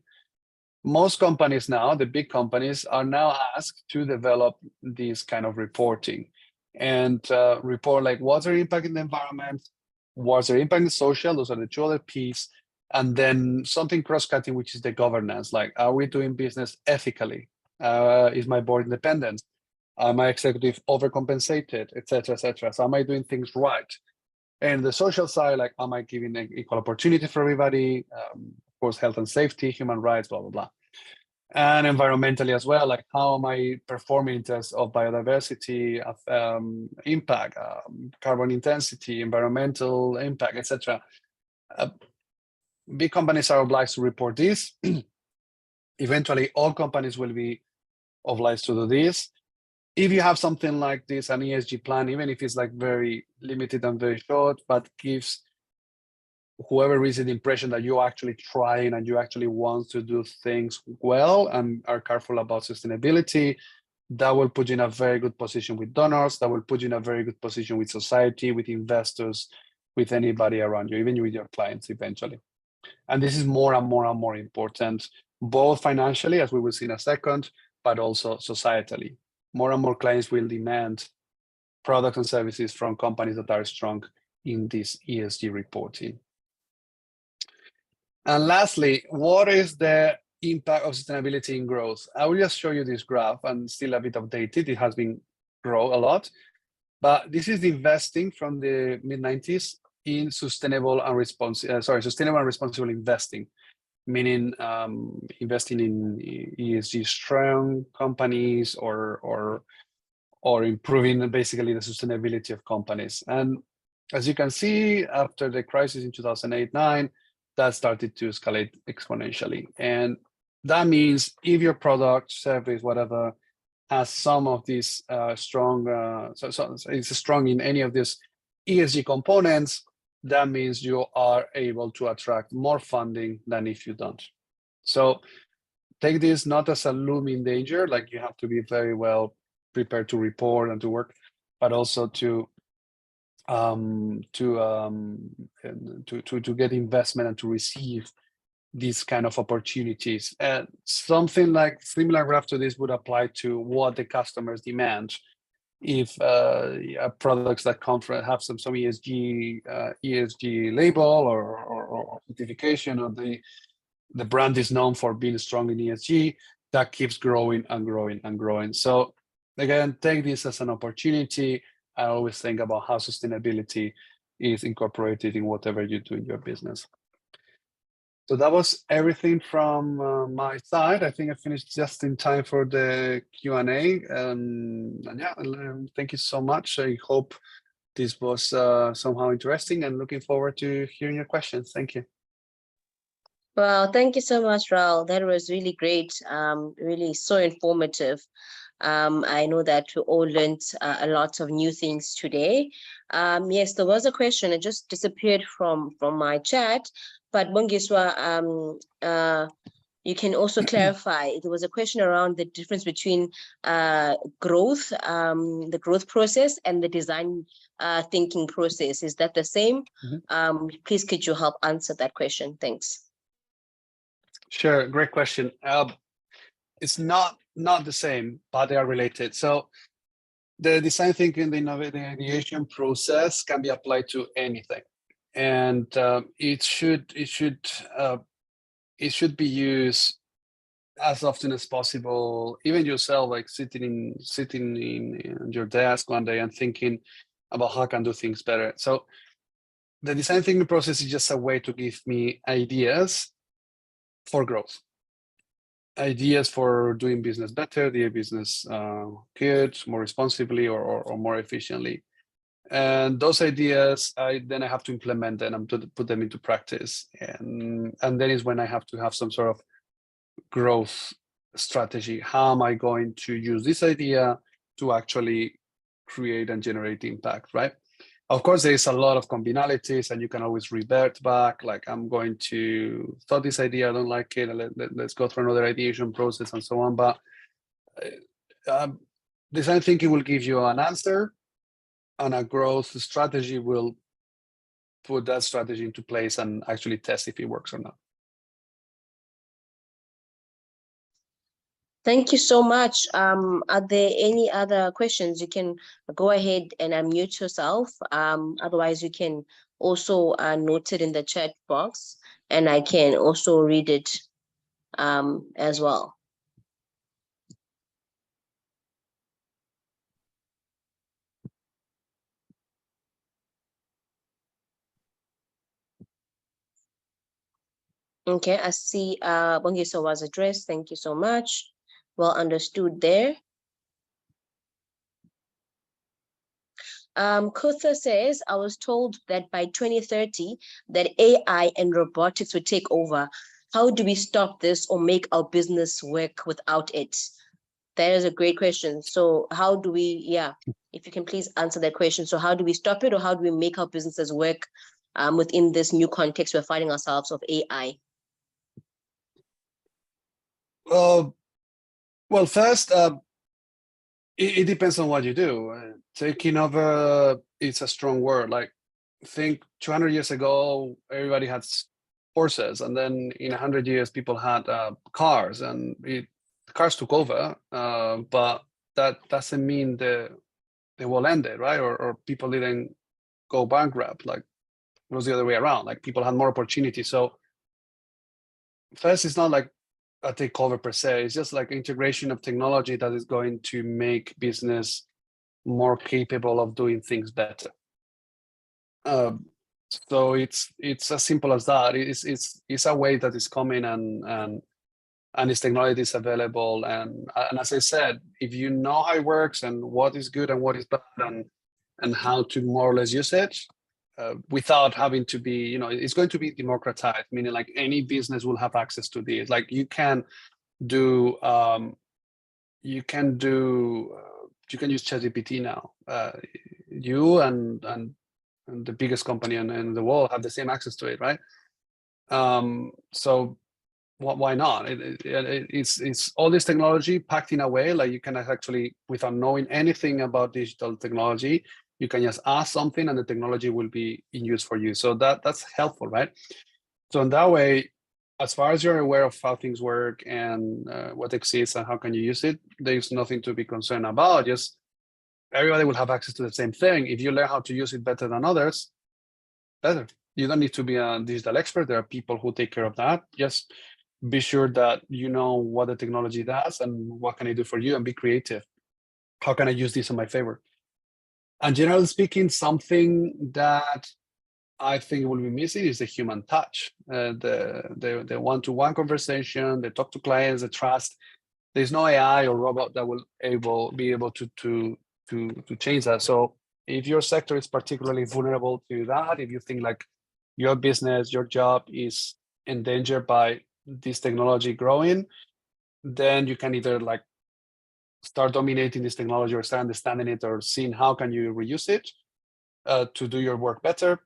Most companies now, the big companies, are now asked to develop this kind of reporting and report like what's their impact in the environment, what's their impact in social, those are the 2 other P's, and then something cross-cutting, which is the governance, like are we doing business ethically? Is my board independent? Are my executive overcompensated, etc., etc.? So am I doing things right? And the social side, like am I giving equal opportunity for everybody? Of course, health and safety, human rights, blah, blah, blah. And environmentally as well, like how am I performing in terms of biodiversity, of impact, carbon intensity, environmental impact, etc. Big companies are obliged to report this. Eventually, all companies will be obliged to do this. If you have something like this, an ESG plan, even if it's like very limited and very short, but gives whoever reads it the impression that you're actually trying and you actually want to do things well and are careful about sustainability, that will put you in a very good position with donors, that will put you in a very good position with society, with investors, with anybody around you, even with your clients eventually. And this is more and more and more important, both financially, as we will see in a second, but also societally. More and more clients will demand products and services from companies that are strong in this ESG reporting. And lastly, what is the impact of sustainability in growth? I will just show you this graph, and still a bit outdated. It has been grown a lot, but this is the investing from the mid-90s in sustainable and responsible investing, meaning investing in ESG strong companies or improving basically the sustainability of companies. And as you can see, after the crisis in 2008-9, that started to escalate exponentially. And that means if your product, service, whatever, has some of these strong, so it's strong in any of these ESG components, that means you are able to attract more funding than if you don't. So take this not as a looming danger, like you have to be very well prepared to report and to work, but also to to get investment and to receive these kind of opportunities. And something like similar graph to this would apply to what the customers demand. If products that come from have some ESG label or certification, or the brand is known for being strong in ESG, that keeps growing and growing and growing. So again, take this as an opportunity. I always think about how sustainability is incorporated in whatever you do in your business. So that was everything from my side. I think I finished just in time for the Q&A. And yeah, thank you so much. I hope this was somehow interesting, and looking forward to hearing your questions. Thank you. Well, thank you so much, Raul. That was really great. Really so informative. I know that we all learned a lot of new things today. Yes, there was a question. It just disappeared from my chat. But Bongiswa, you can also clarify. There was a question around the difference between growth, the growth process, and the design thinking process. Is that the same? Please, could you help answer that question? Thanks. Sure, great question. It's not the same, but they are related. So the design thinking, the ideation process can be applied to anything, and it should be used as often as possible. Even yourself, like sitting in your desk one day and thinking about how I can do things better. So the design thinking process is just a way to give me ideas for growth, ideas for doing business better, doing business good, more responsibly, or more efficiently. And those ideas, then I have to implement them and to put them into practice. And that is when I have to have some sort of growth strategy. How am I going to use this idea to actually create and generate impact, right? Of course, there is a lot of combinalities, and you can always revert back. Like, I'm going to thought this idea, I don't like it. Let's go through another ideation process and so on. But design thinking will give you an answer, and a growth strategy will put that strategy into place and actually test if it works or not. Thank you so much. Are there any other questions? You can go ahead and unmute yourself. Otherwise, you can also note it in the chat box, and I can also read it as well. Okay, I see Bongiso was addressed. Thank you so much. Well understood there. Kutha says, I was told that by 2030 that AI and robotics would take over. How do we stop this or make our business work without it? That is a great question. So how do we, if you can please answer that question. So how do we stop it, or how do we make our businesses work within this new context we're finding ourselves of AI? Well, first, it depends on what you do. Taking over, it's a strong word. Like, think 200 years ago, everybody had horses, and then in 100 years, people had cars, and cars took over. But that doesn't mean the world ended, right? Or people didn't go bankrupt. Like, it was the other way around. Like, people had more opportunity. So first, it's not like a takeover per se. It's just like integration of technology that is going to make business more capable of doing things better. So it's as simple as that. It's a way that is coming, and its technology is available. And as I said, if you know how it works and what is good and what is bad, and how to more or less use it, without having to be, it's going to be democratized, meaning like any business will have access to this. Like, you can use ChatGPT now. You and the biggest company in the world have the same access to it, right? So why not? It's all this technology packed in a way, like you can actually, without knowing anything about digital technology, You can just ask something and the technology will be in use for you. So that's helpful, right? So in that way, as far as you're aware of how things work and what exists and how can you use it, there's nothing to be concerned about. Just everybody will have access to the same thing. If you learn how to use it better than others, better. You don't need to be a digital expert. There are people who take care of that. Just be sure that you know what the technology does and what can I do for you, and be creative. How can I use this in my favor? And generally speaking, something that I think will be missing is the human touch, the one-to-one conversation, the talk to clients, the trust. There's no AI or robot that will be able to change that. So if your sector is particularly vulnerable to that, if you think like your business, your job is endangered by this technology growing, then you can either like start dominating this technology or start understanding it or seeing how can you reuse it to do your work better.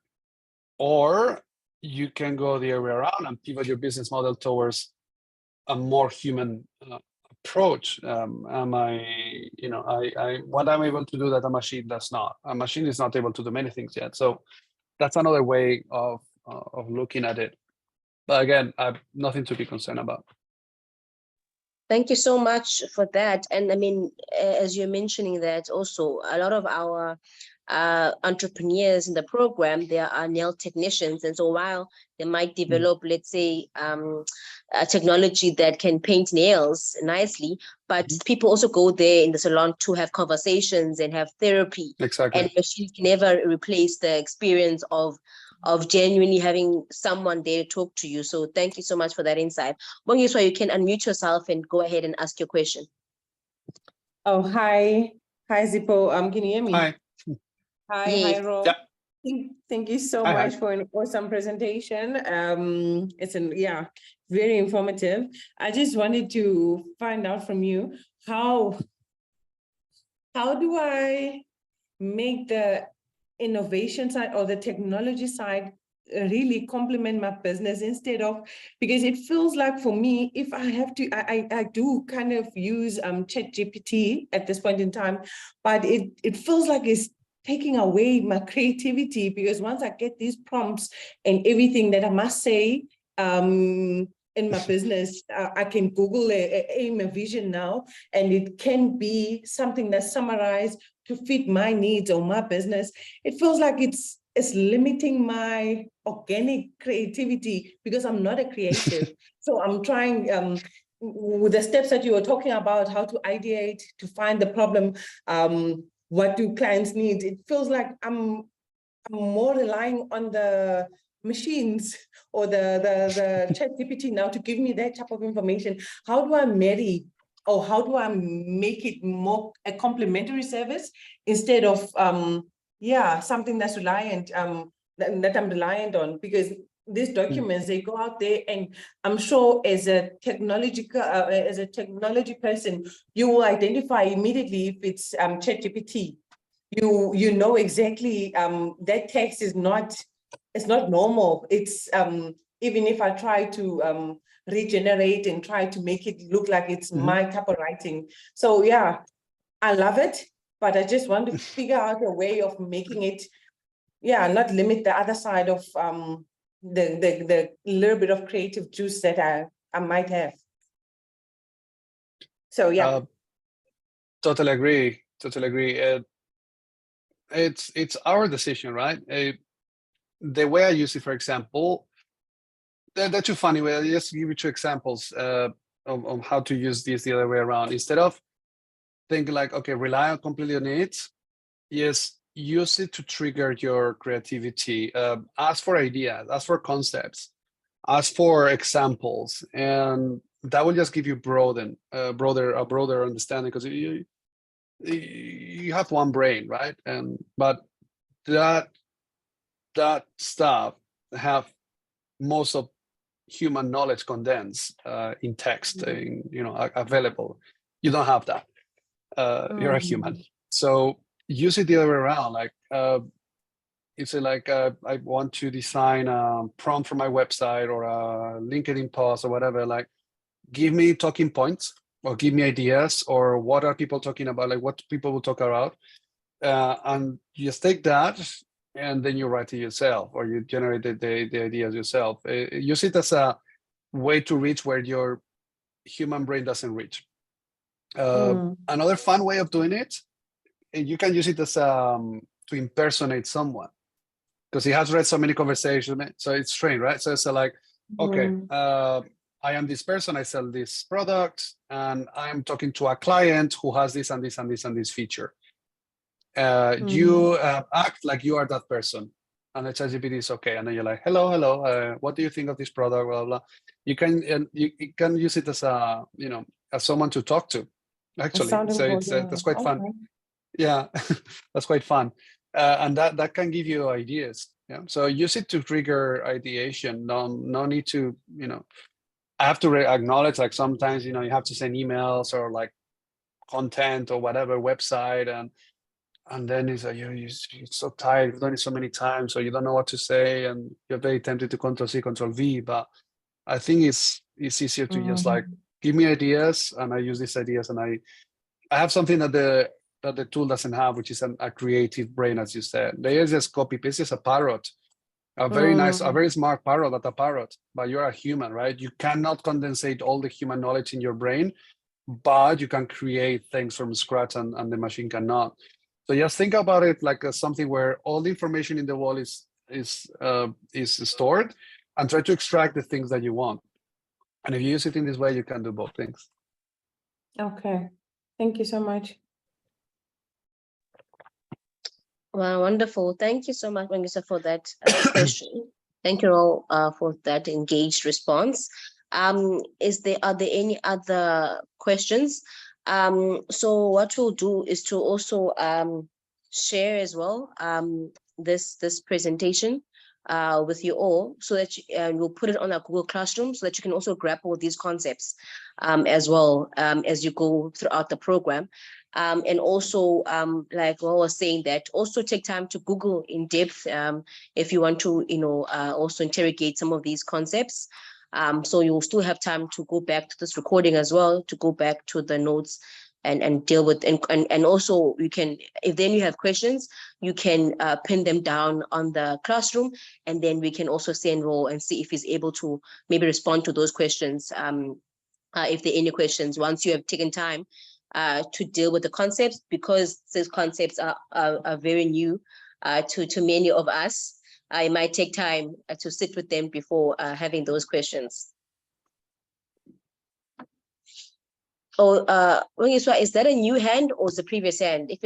Or you can go the other way around and pivot your business model towards a more human approach. What I'm able to do that a machine does not. A machine is not able to do many things yet. So that's another way of looking at it. But again, I have nothing to be concerned about. Thank you so much for that. And I mean, as you're mentioning that also, a lot of our entrepreneurs in the program, they are nail technicians. And so while they might develop, let's say, a technology that can paint nails nicely, but people also go there in the salon to have conversations and have therapy. Exactly. And machines can never replace the experience of genuinely having someone there to talk to you. So thank you so much for that insight. Bongiswa, you can unmute yourself and go ahead and ask your question. Oh, hi. Hi, Zippo. Can you hear me? Hi. Hi, Yes. hi, Raul. Yeah. Thank you so Hi, much for an awesome presentation. It's very informative. I just wanted to find out from you how do I make the innovation side or the technology side really complement my business instead of, because it feels like for me, if I have to, I do kind of use ChatGPT at this point in time, but it feels like it's taking away my creativity, because once I get these prompts and everything that I must say in my business, I can Google aim a vision now, and it can be something that's summarized to fit my needs or my business. It feels like it's limiting my organic creativity because I'm not a creative. So I'm trying with the steps that you were talking about, how to ideate, to find the problem, what do clients need? It feels like I'm more relying on the machines or the ChatGPT now to give me that type of information. How do I marry, or how do I make it more a complementary service instead of something that's reliant that I'm reliant on? Because these documents, they go out there, and I'm sure as a technology person, you will identify immediately if it's ChatGPT. You know exactly that text is not, it's not normal. It's even if I try to regenerate and try to make it look like it's my type of writing. So yeah, I love it, but I just want to figure out a way of making it, not limit the other side of the little bit of creative juice that I might have. So yeah. Totally agree. It's our decision, right? The way I use it, for example, they're too funny. Well, I'll just give you two examples on how to use this the other way around. Instead of thinking like, okay, rely on completely on it, yes, use it to trigger your creativity. Ask for ideas, ask for concepts, ask for examples, and that will just give you broader understanding, because you have one brain, right? But that stuff have most of human knowledge condensed in text, available. You don't have that. You're a human, so use it the other way around. Like it's like I want to design a prompt for my website or a LinkedIn post or whatever. Like, give me talking points, or give me ideas, or what are people talking about, like what people will talk about, and you just take that and then you write it yourself, or you generate the ideas yourself. Use it as a way to reach where your human brain doesn't reach. Another fun way of doing it, you can use it as to impersonate someone, because he has read so many conversations, so it's strange, right? So it's like, okay, I am this person, I sell this product, and I'm talking to a client who has this and this and this and this feature. You act like you are that person, and the ChatGPT is okay, and then you're like, hello, what do you think of this product? Blah blah. You can use it as a, you know, as someone to talk to, actually. So it's that's quite fun. Yeah, that's quite fun, and that can give you ideas. Yeah, so use it to trigger ideation. No need to, you know. I have to acknowledge, like, sometimes, you know, you have to send emails or like content or whatever website, and then it's like you're so tired, you've done it so many times, so you don't know what to say, and you're very tempted to Control-C, Control-V. But I think it's easier to just like give me ideas, and I use these ideas, and I have something that the tool doesn't have, which is a creative brain, as you said. They just copy paste, it's a parrot. A very nice, a very smart parrot, but a parrot. But you're a human, right? You cannot condensate all the human knowledge in your brain, but you can create things from scratch, and the machine cannot. So just think about it like something where all the information in the wall is stored, and try to extract the things that you want. And if you use it in this way, you can do both things. Okay, thank you so much. Well, wonderful. Thank you so much, Mangisa, for that question. Thank you all for that engaged response. Are there any other questions? So what we'll do is to also share as well this presentation with you all, so that we'll put it on our Google Classroom, so that you can also grapple with these concepts as well as you go throughout the program. And also, like Raul was saying, that also take time to Google in depth if you want to, you know, also interrogate some of these concepts. So you'll still have time to go back to this recording as well, to go back to the notes and deal with, and also you can, if then you have questions, you can pin them down on the classroom, and then we can also send Raul and see if he's able to maybe respond to those questions. If there are any questions, once you have taken time to deal with the concepts, because these concepts are very new to many of us. It might take time to sit with them before having those questions. Oh, is that a new hand or is a previous hand? If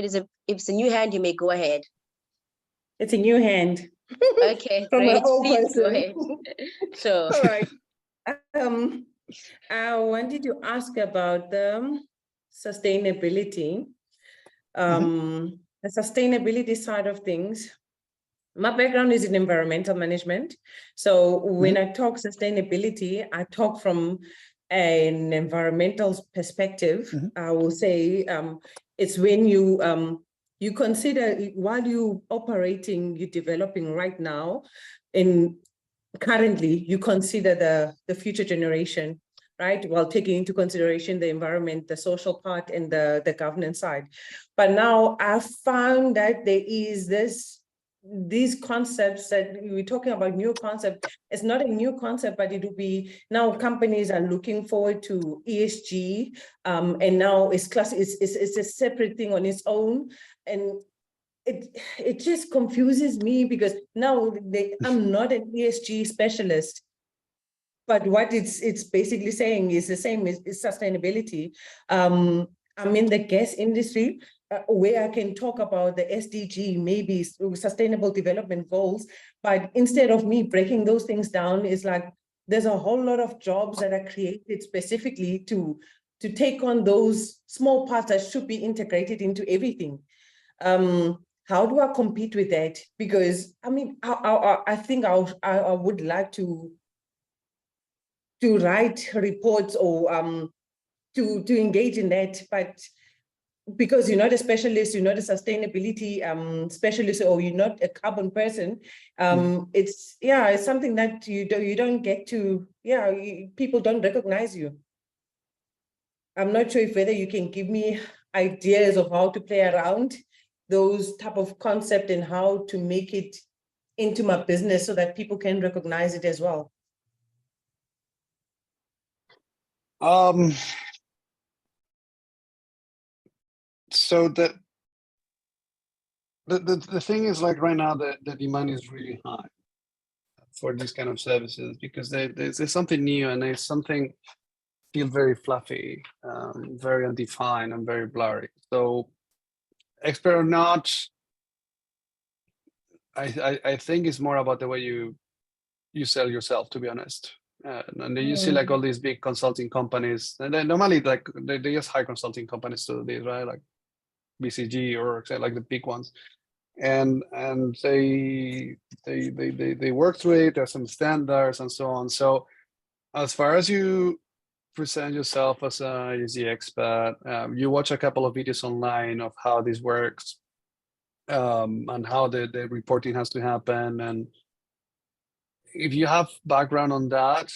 it's a new hand, you may go ahead. It's a new hand. Okay, From great. an old Please go person. ahead. Sure. All right. I wanted to ask about the sustainability. The sustainability side of things. My background is in environmental management. So when I talk sustainability, I talk from an environmental perspective. I will say it's when you consider, while you operating, you're developing right now, and currently you consider the future generation, right? While taking into consideration the environment, the social part, and the governance side. But now I've found that there is these concepts that we're talking about, new concept. It's not a new concept, but it will be, now companies are looking forward to ESG, and now it's a separate thing on its own. And it just confuses me, because now I'm not an ESG specialist, but what it's basically saying is the same as sustainability. I'm in the gas industry, where I can talk about the SDG, maybe sustainable development goals, but instead of me breaking those things down, it's like there's a whole lot of jobs that are created specifically to take on those small parts that should be integrated into everything. How do I compete with that? Because I mean, I think I would like to write reports or to engage in that, but because you're not a specialist, you're not a sustainability specialist, or you're not a carbon person, it's something that you don't get to, people don't recognize you. I'm not sure if whether you can give me ideas of how to play around those type of concept and how to make it into my business so that people can recognize it as well? So the thing is, like, right now the demand is really high for these kind of services because there's something new and there's something feel very fluffy, very undefined and very blurry. So expert or not, I think it's more about the way you sell yourself, to be honest. And then you see like all these big consulting companies, and then normally like they just hire consulting companies to do this, right? Like BCG or say like the big ones, and they work through it. There's some standards and so on. So as far as you present yourself as a ESG expert, you watch a couple of videos online of how this works, and how the reporting has to happen. And if you have background on that,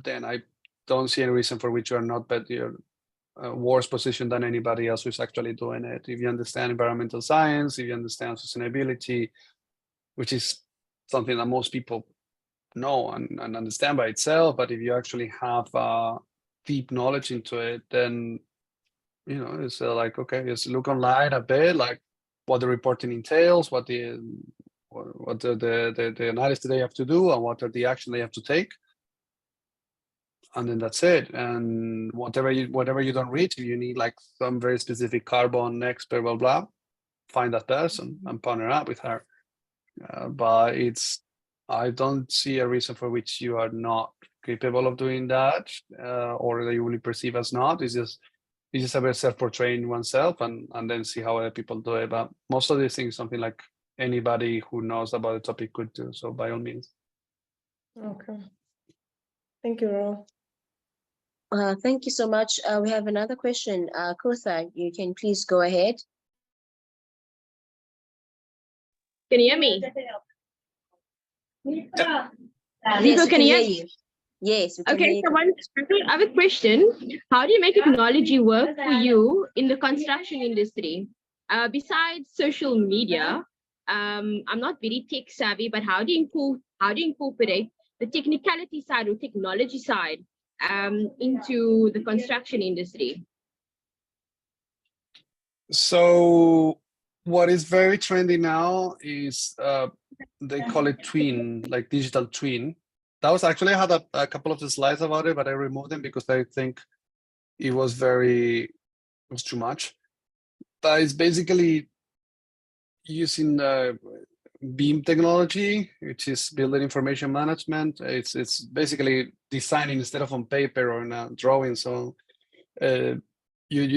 then I don't see any reason for which you are not better, worse positioned than anybody else who's actually doing it. If you understand environmental science, if you understand sustainability, which is something that most people know and understand by itself, but if you actually have deep knowledge into it, then it's like, okay, just look online a bit, like what the reporting entails, what the analysis they have to do, and what are the action they have to take, and then that's it. And whatever you don't reach, if you need like some very specific carbon expert, blah blah, find that person and partner up with her. But I don't see a reason for which you are not capable of doing that, or that you will perceive as not. It's just about self-portraying oneself and then see how other people do it. But most of these things, something like anybody who knows about the topic could do. So by all means. Okay. Thank you, Raul. Thank you so much. We have another question. Kotha, you can please go ahead. Can you hear me? Yes, Nico, we can you hear you? Yes, we can hear Okay, you. so I have a question. How do you make technology work for you in the construction industry? Besides social media, I'm not very tech savvy, but how do you incorporate the technicality side or technology side into the construction industry? So what is very trendy now is they call it twin, like digital twin. That was actually, I had a couple of the slides about it, but I removed them because I think it was too much. But it's basically using BIM technology, which is building information management. It's basically designing instead of on paper or in a drawing. So you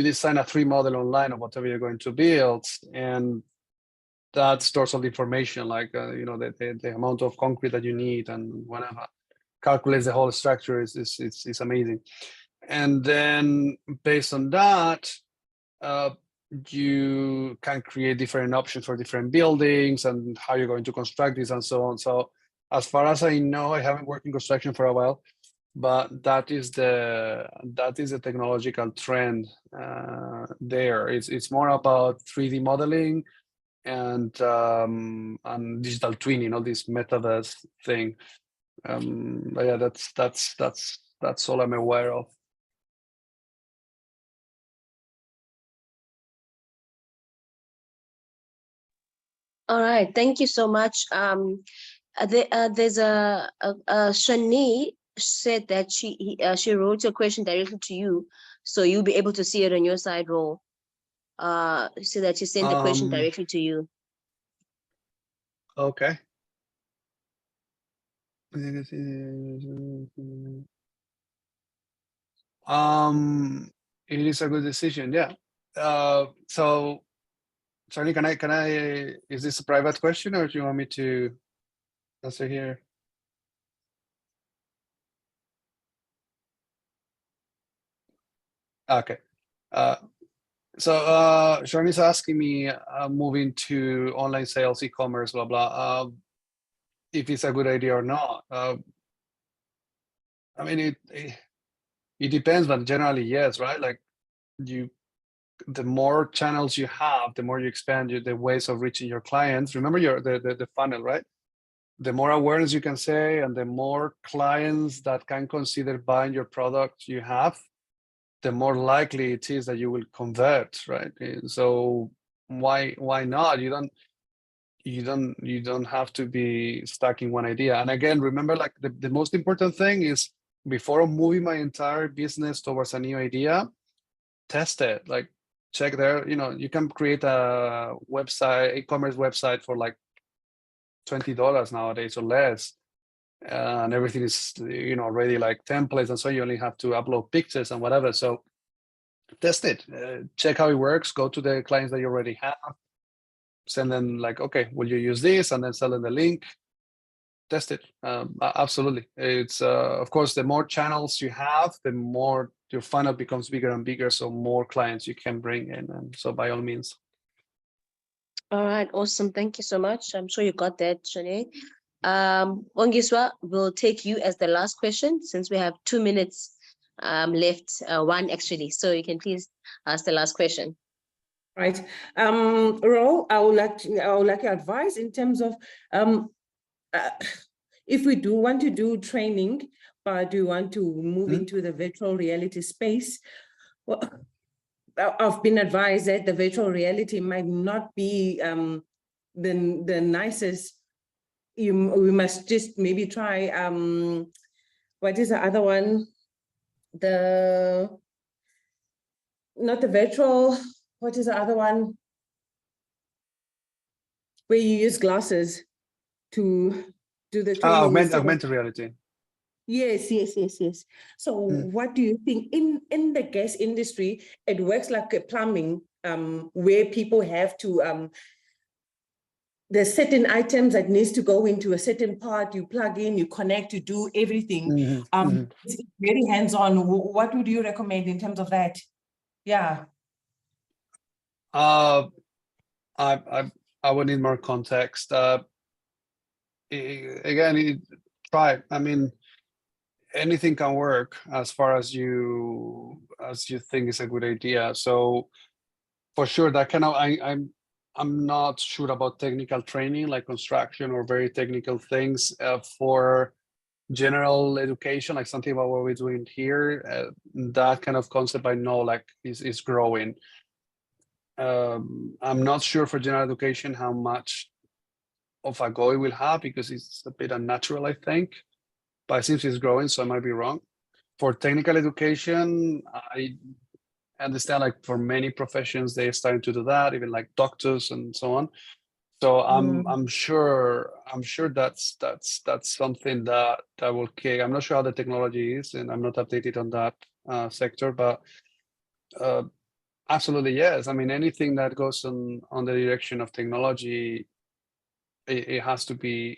design a 3D model online of whatever you're going to build, and that stores all the information, like the amount of concrete that you need and whatever. Calculates the whole structure. Is amazing. And then based on that, you can create different options for different buildings and how you're going to construct this and so on. So as far as I know, I haven't worked in construction for a while, but that is the technological trend there. It's more about 3D modeling and digital twinning, all this metaverse thing. But yeah, that's all I'm aware of. All right, thank you so much. There's a Shani said that she wrote a question directly to you, so you'll be able to see it on your side, Raul. So that she sent the question directly to you. Okay. It is a good decision, yeah. So Charlie, can I is this a private question or do you want me to answer here? Okay. So Sharon is asking me, moving to online sales, e-commerce, blah blah, if it's a good idea or not. I mean, it depends, but generally yes, right? Like the more channels you have, the more you expand the ways of reaching your clients. Remember the funnel, right? The more awareness you can say, and the more clients that can consider buying your product you have, the more likely it is that you will convert, right? So why not? You don't have to be stuck in one idea. And again, remember, like the most important thing is, before moving my entire business towards a new idea, test it. Like, check there, you can create a website, e-commerce website for like $20 nowadays or less, and everything is already like templates, and so you only have to upload pictures and whatever. So test it, check how it works, go to the clients that you already have, send them like, okay, will you use this, and then sell them the link. Test it. Absolutely. It's of course, the more channels you have, the more your funnel becomes bigger and bigger, so more clients you can bring in, and so by all means. All right, awesome. Thank you so much. I'm sure you got that, Shanae. Ongiswa, we'll take you as the last question, since we have 2 minutes left, one actually. So you can please ask the last question. Right. Raul, I would like your advice in terms of if we do want to do training, but we want to move into the virtual reality space. Well, I've been advised that the virtual reality might not be the nicest. We must just maybe try what is the other one? Not the virtual, what is the other one? Where you use glasses to do the training. Augmented reality. Yes. So what do you think in the gas industry, it works like a plumbing, where people have to, there's certain items that needs to go into a certain part, you plug in, you connect, you do everything. It's very hands-on. What would you recommend in terms of that? Yeah. I would need more context. Again, try. I mean, anything can work as far as you think is a good idea. So for sure, that kind of I'm not sure about technical training like construction or very technical things. For general education, like something about what we're doing here, that kind of concept I know like is growing. I'm not sure for general education how much of a go it will have, because it's a bit unnatural, I think, but it seems it's growing, so I might be wrong. For technical education, I understand like for many professions they're starting to do that, even like doctors and so on. So I'm sure that's something that will kick. I'm not sure how the technology is, and I'm not updated on that sector, but absolutely yes. I mean, anything that goes on the direction of technology, it has to be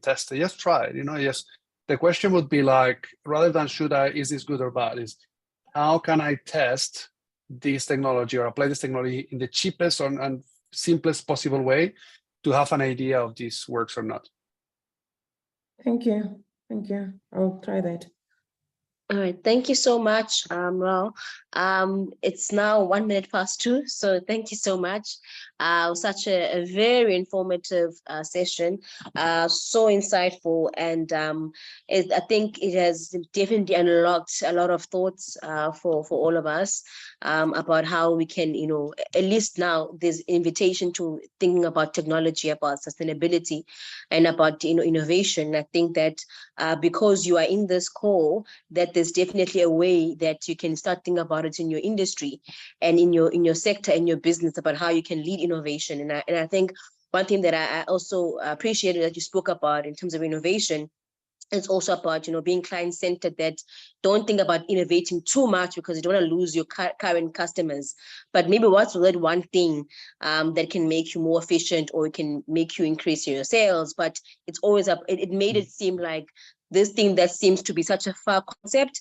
tested. Just try it. Yes. The question would be like, rather than is this good or bad, is how can I test this technology or apply this technology in the cheapest and simplest possible way to have an idea of this works or not. Thank you. I'll try that. All right, thank you so much, Raul. It's now 1:02, so thank you so much. Such a very informative session, so insightful, and I think it has definitely unlocked a lot of thoughts for all of us about how we can, at least now there's invitation to thinking about technology, about sustainability, and about innovation. I think that because you are in this call, that there's definitely a way that you can start thinking about it in your industry and in your sector, in your business, about how you can lead innovation. And I think one thing that I also appreciated that you spoke about in terms of innovation, it's also about being client-centered, that don't think about innovating too much because you don't want to lose your current customers, but maybe what's that one thing that can make you more efficient or it can make you increase your sales. But it's always it made it seem like this thing that seems to be such a far concept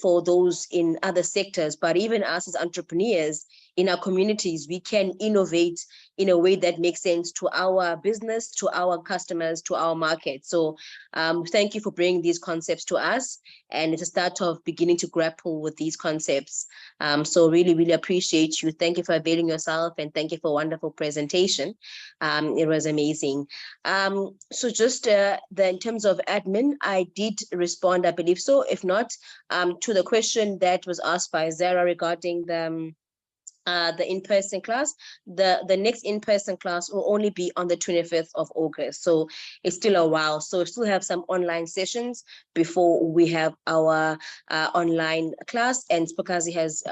for those in other sectors, but even us as entrepreneurs, in our communities, we can innovate in a way that makes sense to our business, to our customers, to our market. So thank you for bringing these concepts to us. And it's a start of beginning to grapple with these concepts. So really, really appreciate you. Thank you for availing yourself, and thank you for a wonderful presentation. It was amazing. So just in terms of admin, I did respond, I believe so. If not, to the question that was asked by Zara regarding the in-person class, the next in-person class will only be on the 25th of August. So it's still a while. So we still have some online sessions before we have our online class. And Spakazi has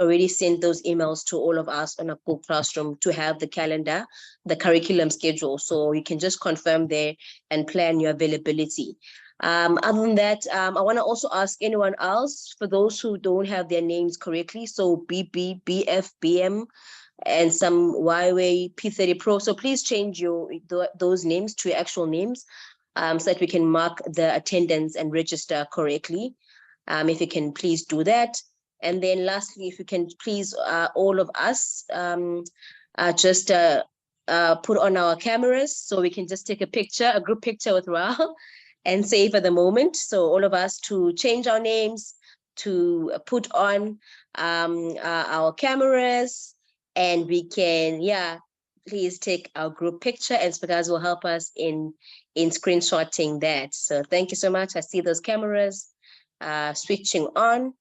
already sent those emails to all of us on a Google Classroom to have the calendar, the curriculum schedule. So you can just confirm there and plan your availability. Other than that, I want to also ask anyone else, for those who don't have their names correctly, so BB, BF, BM, and some YWay, P30 Pro. So please change those names to your actual names, so that we can mark the attendance and register correctly. If you can please do that. And then lastly, if you can please, all of us, just put on our cameras so we can just take a picture, a group picture with Raul, and save at the moment. So all of us to change our names, to put on our cameras, and we can, please take our group picture, and Spakazi will help us in screenshotting that. So thank you so much. I see those cameras switching on.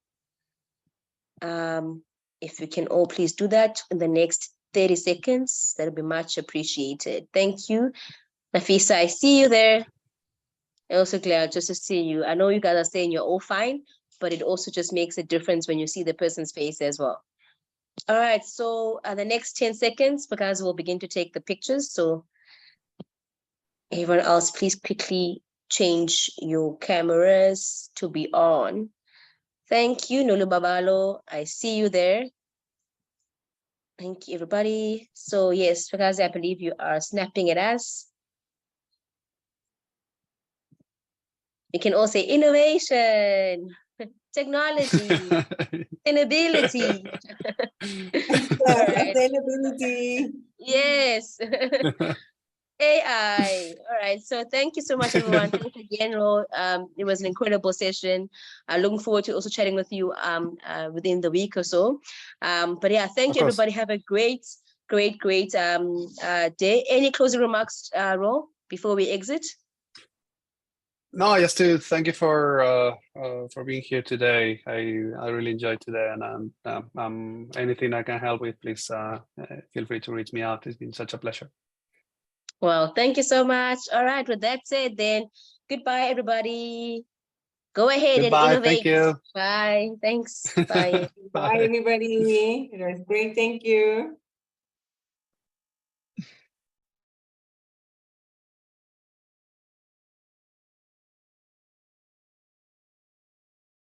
If you can all please do that in the next 30 seconds, that'll be much appreciated. Thank you. Nafisa, I see you there. Also, Claire, just to see you. I know you guys are saying you're all fine, but it also just makes a difference when you see the person's face as well. All right, so the next 10 seconds, because we'll begin to take the pictures. So everyone else, please quickly change your cameras to be on. Thank you, Nulu Babalo. I see you there. Thank you, everybody. So yes, because I believe you are snapping at us. You can all say innovation, technology, sustainability. Sustainability. Yes. AI. All right. So thank you so much, everyone. Thanks again, Raul. It was an incredible session. Looking forward to also chatting with you within the week or so. But yeah, thank you, everybody. Have a great day. Any closing remarks, Raul, before we exit? No, just to thank you for being here today. I really enjoyed today, and anything I can help with, please feel free to reach me out. It's been such a pleasure. Well, thank you so much. All right, with that said, then goodbye, everybody. Go ahead and innovate. Thank you. Bye. Thanks. Bye. Bye, everybody. It was great. Thank you.